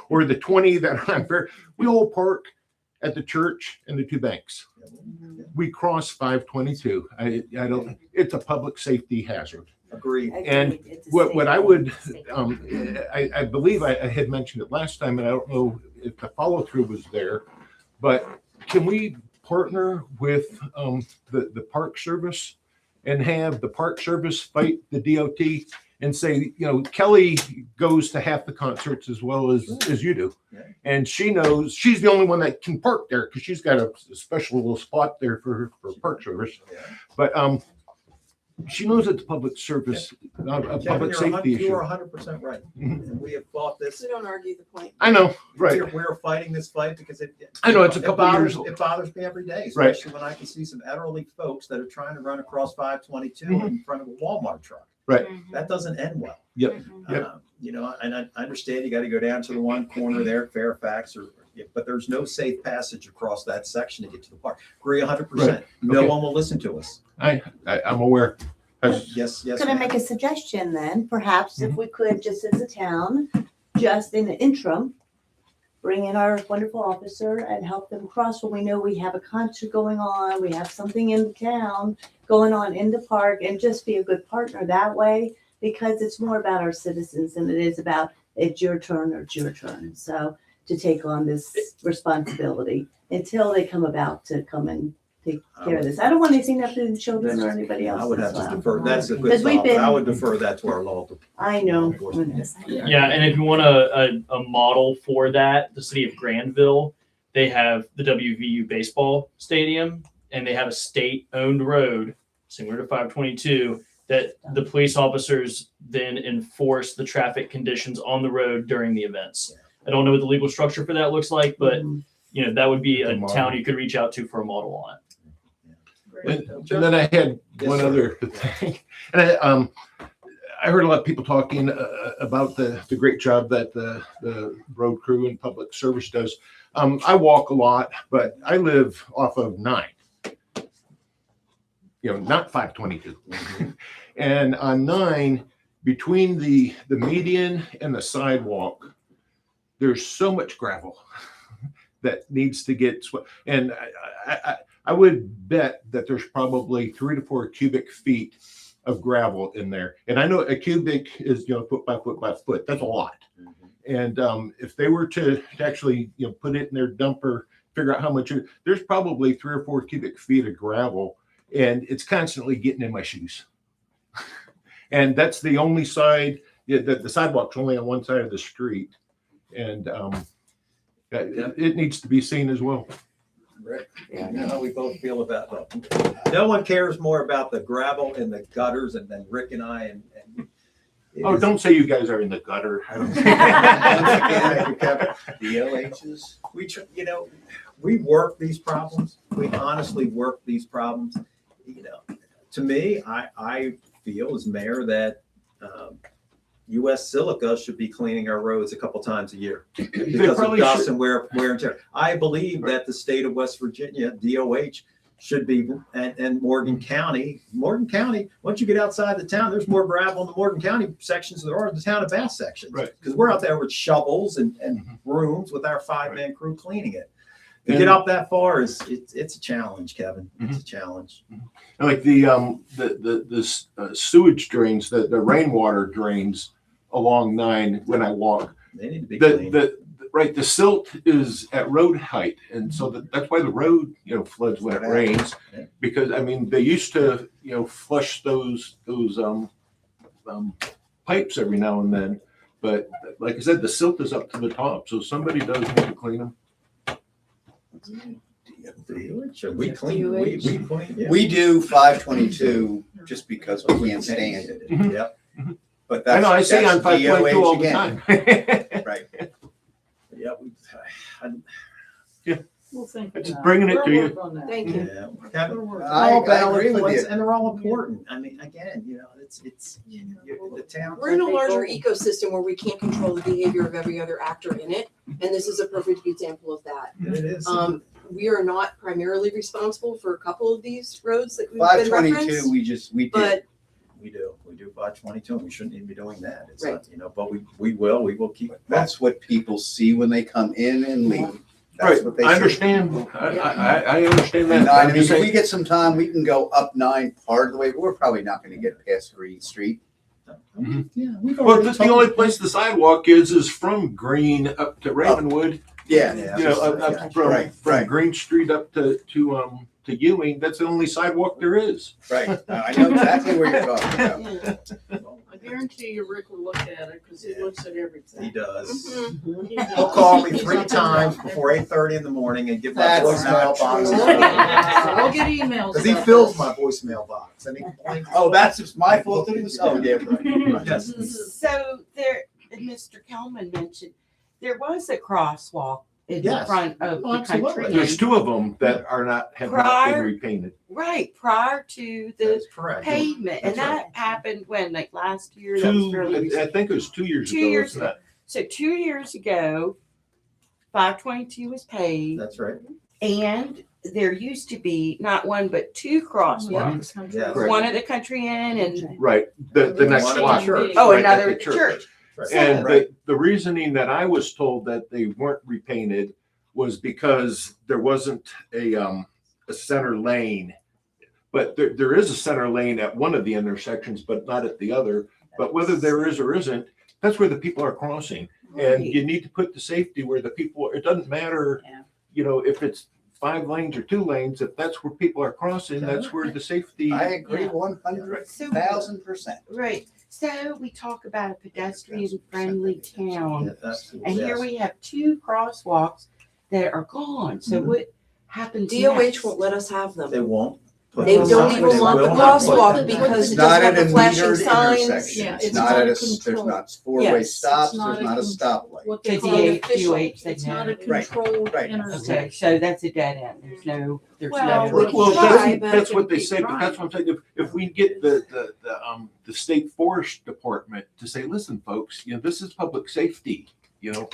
or the 20 that I'm very, we all park at the church and the 2 banks. We cross 522. I don't, it's a public safety hazard. Agreed. And what I would, I believe I had mentioned it last time, and I don't know if the follow through was there, but can we partner with the park service and have the park service fight the DOT and say, you know, Kelly goes to half the concerts as well as you do. Yeah. And she knows she's the only one that can park there because she's got a special little spot there for park service. Yeah. But she knows it's a public service, not a Kevin, public safety you issue. are 100% right. Mhm. And we have fought this. We don't argue the point. I know, right. We're fighting this fight because I know, it's a it couple bothers, years old. it bothers me every day, Right. especially when I can see some elderly folks that are trying to run across 522 Mhm. in front of a Walmart truck. Right. That doesn't end well. Yep. Yep. You know, and I understand you got to go down to the one corner there, at Fairfax, but there's no safe passage across that section to get to the park. Agree 100%. Right. No Okay. one will listen to us. I'm aware. Yes, yes. Could I ma'am. make a suggestion then? Perhaps Mm-hmm. if we could, just as a town, just in the interim, bring in our wonderful officer and help them cross when we know we have a concert going on, we have something in the town going on in the park, and just be a good partner that way, because it's more about our citizens than it is about it's your turn or it's your turn. So to take on this responsibility until they come about to come and take care of this. I don't want anything to happen to the children or anybody else. I would have as to well. defer. That's a good Because we've thought, but I been- would defer that to our law. I know. Yeah, and if you want a model for that, the city of Granville, they have the WVU baseball stadium, and they have a state-owned road similar to 522 that the police officers then enforce the traffic conditions on the road during the events. I don't know what the legal structure for that looks like, but you know that would be a town you could reach out to for a model on it. And then I had one other thing. And I heard a lot of people talking about the great job that the road crew and public service does. I walk a lot, but I live off of 9. You know, not 522. And on 9, between the median and the sidewalk, there's so much gravel that needs to get and I would bet that there's probably 3 to 4 cubic feet of gravel in there. And I know a cubic is, you know, foot by foot by foot. That's a lot. And if they were to actually, you know, put it in their dumper, figure out how much, there's probably 3 or 4 cubic feet of gravel, and it's constantly getting in my shoes. And that's the only side, the sidewalk's only on one side of the street. And it needs to be seen as well. Rick, you know how we both feel about that. No one cares more about the gravel and the gutters than Rick and I. And it Oh, is- don't say you guys are in the gutter. I don't- DOHs. You know, we work these problems. We honestly work these problems. You know, to me, I feel as mayor that U.S. Silica should be cleaning our roads a couple times a year because of probably dust should. and wear and tear. I believe that the state of West Virginia, DOH, should be, and Morgan County, once you get outside the town, there's more gravel in the Morgan County sections than there are in the town of Bath sections. Right. Because we're out there with shovels and brooms with our 5-man crew cleaning it. To And- get up that far it's a challenge, Kevin. It's a challenge. Like the sewage drains, the rainwater drains along 9 when I walk. They need to be cleaned. The silt is at road height, and so that's why the road, you know, floods when it rains. Yeah. Because I mean, they used to, you know, flush those pipes every now and then, but like I said, the silt is up to the top, so somebody does need to clean them. We clean, we clean. Yeah. We do 522 just because we can't stand it. Yep. But that's, I know, I see that's on 522 DOH all the again. time. Right. Yeah. We'll think Just about it. bringing it to We'll you. work on that. Thank you. Yeah. Kevin, We'll work on I- all valid agree with points, you. and they're all important. I mean, again, you know, it's the town. We're in a larger ecosystem where we can't control the behavior of every other actor in it, and this is a perfect example of that. It is. We are not primarily responsible for a couple of these roads that we've been 522, referenced, we did. but we do 522, and we shouldn't even be doing that. It's Right. not, you know, but we will keep. That's what people see when they come in and leave. That's Right, what they I see. understand, I understand that. And but I I'm mean, just if we saying, get some time, we can go up 9 part of the way, but we're probably not gonna get past Green Street. Yeah, we've well, already the told- only place the sidewalk is from Green up to Ravenwood. Yeah, Yeah. You know, up from, Right, from right. Green Street up to Ewing, that's the only sidewalk there is. right. I know exactly where you're talking about. I guarantee you Rick will look at it because he looks at everything. He does. He He'll does. call me He's 3 up on times that. before 8:30 in the morning and give my That's voicemail not box. true. We'll get emails. Because he about fills this. my voicemail box. And he complains. Oh, that's just my fault too? Oh, yeah, right. Yes. So there, Mr. Kelman mentioned, there was a crosswalk in Yes. front of Oh, the absolutely. country. There's Inn. 2 of them that are not, have not been Prior- repainted. Right, prior to the That's correct. pavement, and That's that happened when, like last year? That was fairly I recent. think it was 2 years 2 ago, years isn't it? So 2 years ago, 522 was paved, That's right. and there used to be not one but 2 crosswalks. Yeah. Correct. One at the country inn and, Right, the next One at the block. church. oh, Right, another at at the the church. Right. And Right. the reasoning that I was told that they weren't repainted was because there wasn't a center lane. But there is a center lane at one of the intersections, but not at the other. But whether there is or isn't, that's where the people are crossing. And Right. you need to put the safety where the people, it doesn't matter, Yeah. you know, if it's 5 lanes or 2 lanes, if that's where people are crossing, that's where the safety. I agree Yeah. 100,000%. Right, so we talk about a pedestrian-friendly town, Yeah, that's- and here yes. we have 2 crosswalks that are gone, so Mhm. what happens DOH next? won't let us have them. They won't. put They the don't sign- even they want the will not put crosswalk them. because It's it not doesn't have at the a flashing metered signs. intersection. Yeah, It's it's not not at a there's control. not 4-way Yes. stops, It's not there's a not a control. stoplight. What they So call it DOH official. said It's no. not a Right, controlled right. intersection. Okay, so that's a dead end, there's no. Well, we can Well, try, but that's it what they can be say, but that's what I'm saying, if we get the state forest department to say, listen, folks, you know, this is public safety, you know.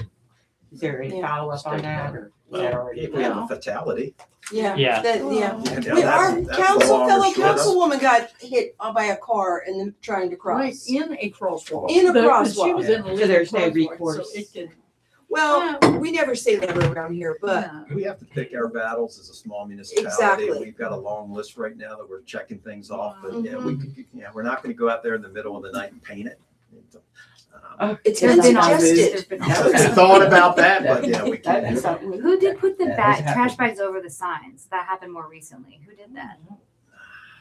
Is there any Yeah. follow-up on that, or is that already? If we have a fatality. Yeah. Yeah. That, yeah. Yeah, Our that's the council, long fellow and short of- councilwoman got hit by a car and then trying to Right, cross. in a crosswalk. In a But She crosswalk. was in a So legal there's no crosswalk, recourse. So it could, Well, we never say never around here, but yeah. We have to pick our battles as a small municipality. Exactly. We've got a long list right now that we're checking things off, but yeah, we're not gonna go out there in the middle of the night and paint it. it's There's been been suggested. I've thought about that, but yeah, we That'd be can't. something. Who did put the Yeah, that's trash happened. bags over the signs? That happened more recently. Who did that?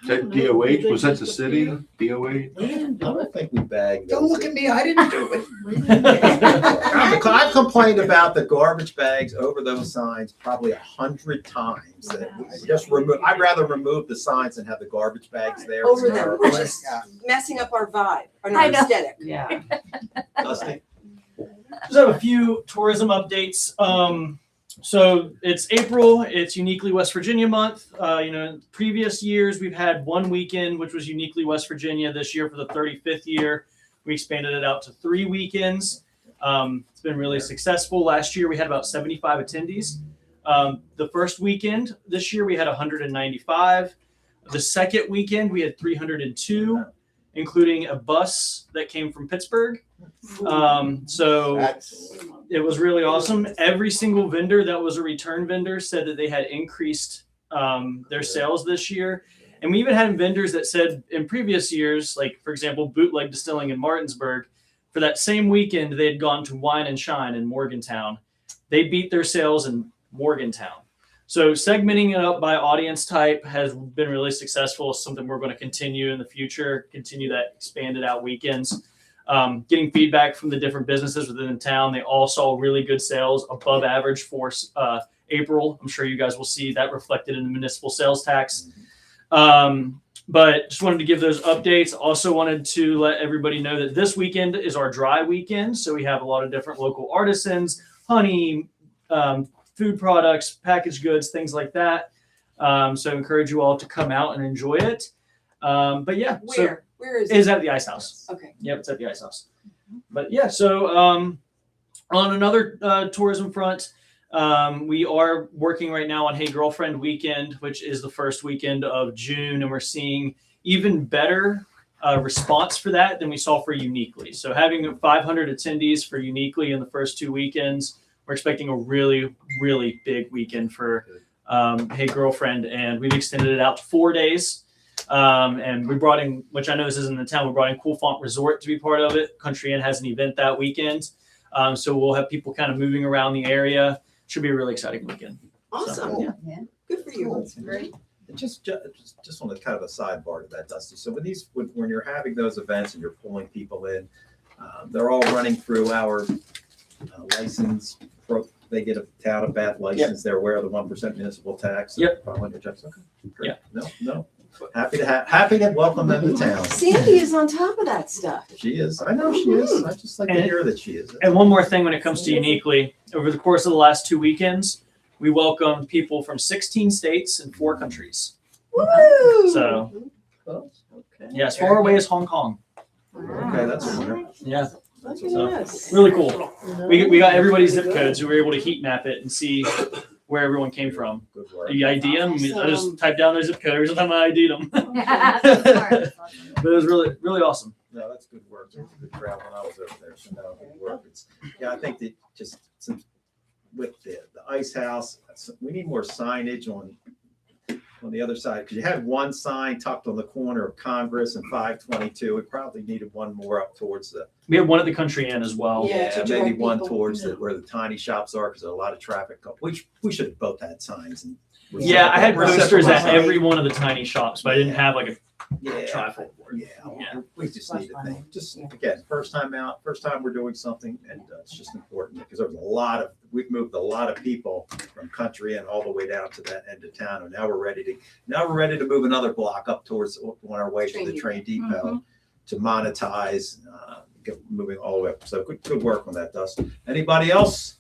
Is that DOH, was that the city, DOH? I don't think we bagged. Don't look at me, I didn't do it. I've complained about the garbage bags over those signs probably 100 times. That we just remove. I'd rather remove the signs than have the garbage bags there. Over It's them, terrible. which is messing up our vibe, our I know. aesthetic. Yeah. Dusty. Just have a few tourism updates. So it's April. It's Uniquely West Virginia month. Previous years we've had one weekend, which was Uniquely West Virginia. This year for the 35th year, we expanded it out to 3 weekends. It's been really successful. Last year we had about 75 attendees. The first weekend this year we had 195. The second weekend we had 302, including a bus that came from Pittsburgh. So That's, it was really awesome. Every single vendor that was a return vendor said that they had increased their sales this year. And we even had vendors that said in previous years, like for example, Bootleg Distilling in Martinsburg, for that same weekend, they had gone to Wine and Shine in Morgantown. They beat their sales in Morgantown. So segmenting it up by audience type has been really successful. It's something we're going to continue in the future, continue that expanded out weekends. Getting feedback from the different businesses within the town. They all saw really good sales, above average for April. I'm sure you guys will see that reflected in the municipal sales tax. But just wanted to give those updates. Also wanted to let everybody know that this weekend is our dry weekend. So we have a lot of different local artisans, honey, food products, packaged goods, things like that. So encourage you all to come out and enjoy it. But yeah, so Where is is it? at the Ice House. Okay. Yep, it's at the Ice House. But yeah, so on another tourism front, we are working right now on Hey Girlfriend Weekend, which is the first weekend of June, and we're seeing even better response for that than we saw for Uniquely. So having 500 attendees for Uniquely in the first 2 weekends, we're expecting a really, really big weekend for Hey Girlfriend, and we've extended it out to 4 days. And we brought in, which I know this isn't in the town, we brought in Cool Font Resort to be part of it. Country Inn has an event that weekend. So we'll have people kind of moving around the area. Should be a really exciting weekend. Awesome. Yeah. Good for you. That's great. Just on the kind of a sidebar to that, Dusty. So when you're having those events and you're pulling people in, they're all running through our license. They get a town of Bath license. They're aware of the 1% municipal tax. Yep. Following your checks. Okay. Great. Yeah. No. Happy to welcome them to town. Sandy is on top of that stuff. She is. I know she is. I just like to hear that she is. And one more thing when it comes to Uniquely, over the course of the last 2 weekends, we welcomed people from 16 states and 4 countries. Woo! So, Okay. yeah, as far away as Hong Kong. Okay, that's a winner. Yeah, Look so at this. really cool. We got everybody's zip codes, so we were able to heat map it and see where everyone came from. Good work. You ID them, I just type down their zip code every time I ID'd them. That's smart. But it was really, really awesome. No, that's good work. It was a good crowd when I was over there. So no, good work. I think that just since with the ice house, we need more signage on the other side, because you had one sign tucked on the corner of Congress and 522. We probably needed one more up towards the We have one at the Country Inn as well. Yeah, to maybe direct one people. towards where the tiny shops are, because there's a lot of traffic. We should have both had signs. And Yeah, I had posters at reciprocal every one of the tiny shops, but I didn't have like a Yeah, traffic board. yeah. We just need a thing. Just again, first time out, first time we're doing something, and it's just important because there was we've moved a lot of people from Country Inn all the way down to that end of town, and now we're ready to move another block up towards on our way to the train depot to monetize, moving all the way up. So good work on that, Dustin. Anybody else?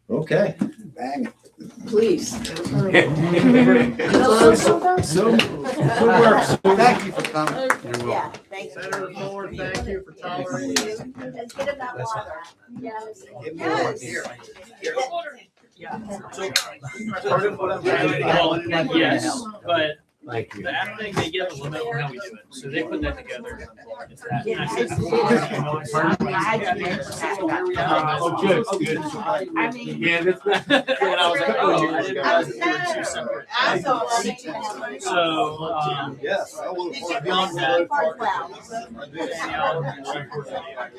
Okay. Bang. Please. So good work. Thank you for coming. Yeah, thank you. Senator Thorne, thank you for tolerating. Let's get him that water. Yes. Give me one here. Well, yes, but Thank you. the app thing, they get a limit on how we do it. So they put that together. It's that. Yeah, And I said, I'm glad you mentioned that. Oh, good, good. I mean, Yeah, that's. And I was like, oh, I didn't realize they were two I'm separate. so glad you mentioned So, Yes. beyond that, that. yeah,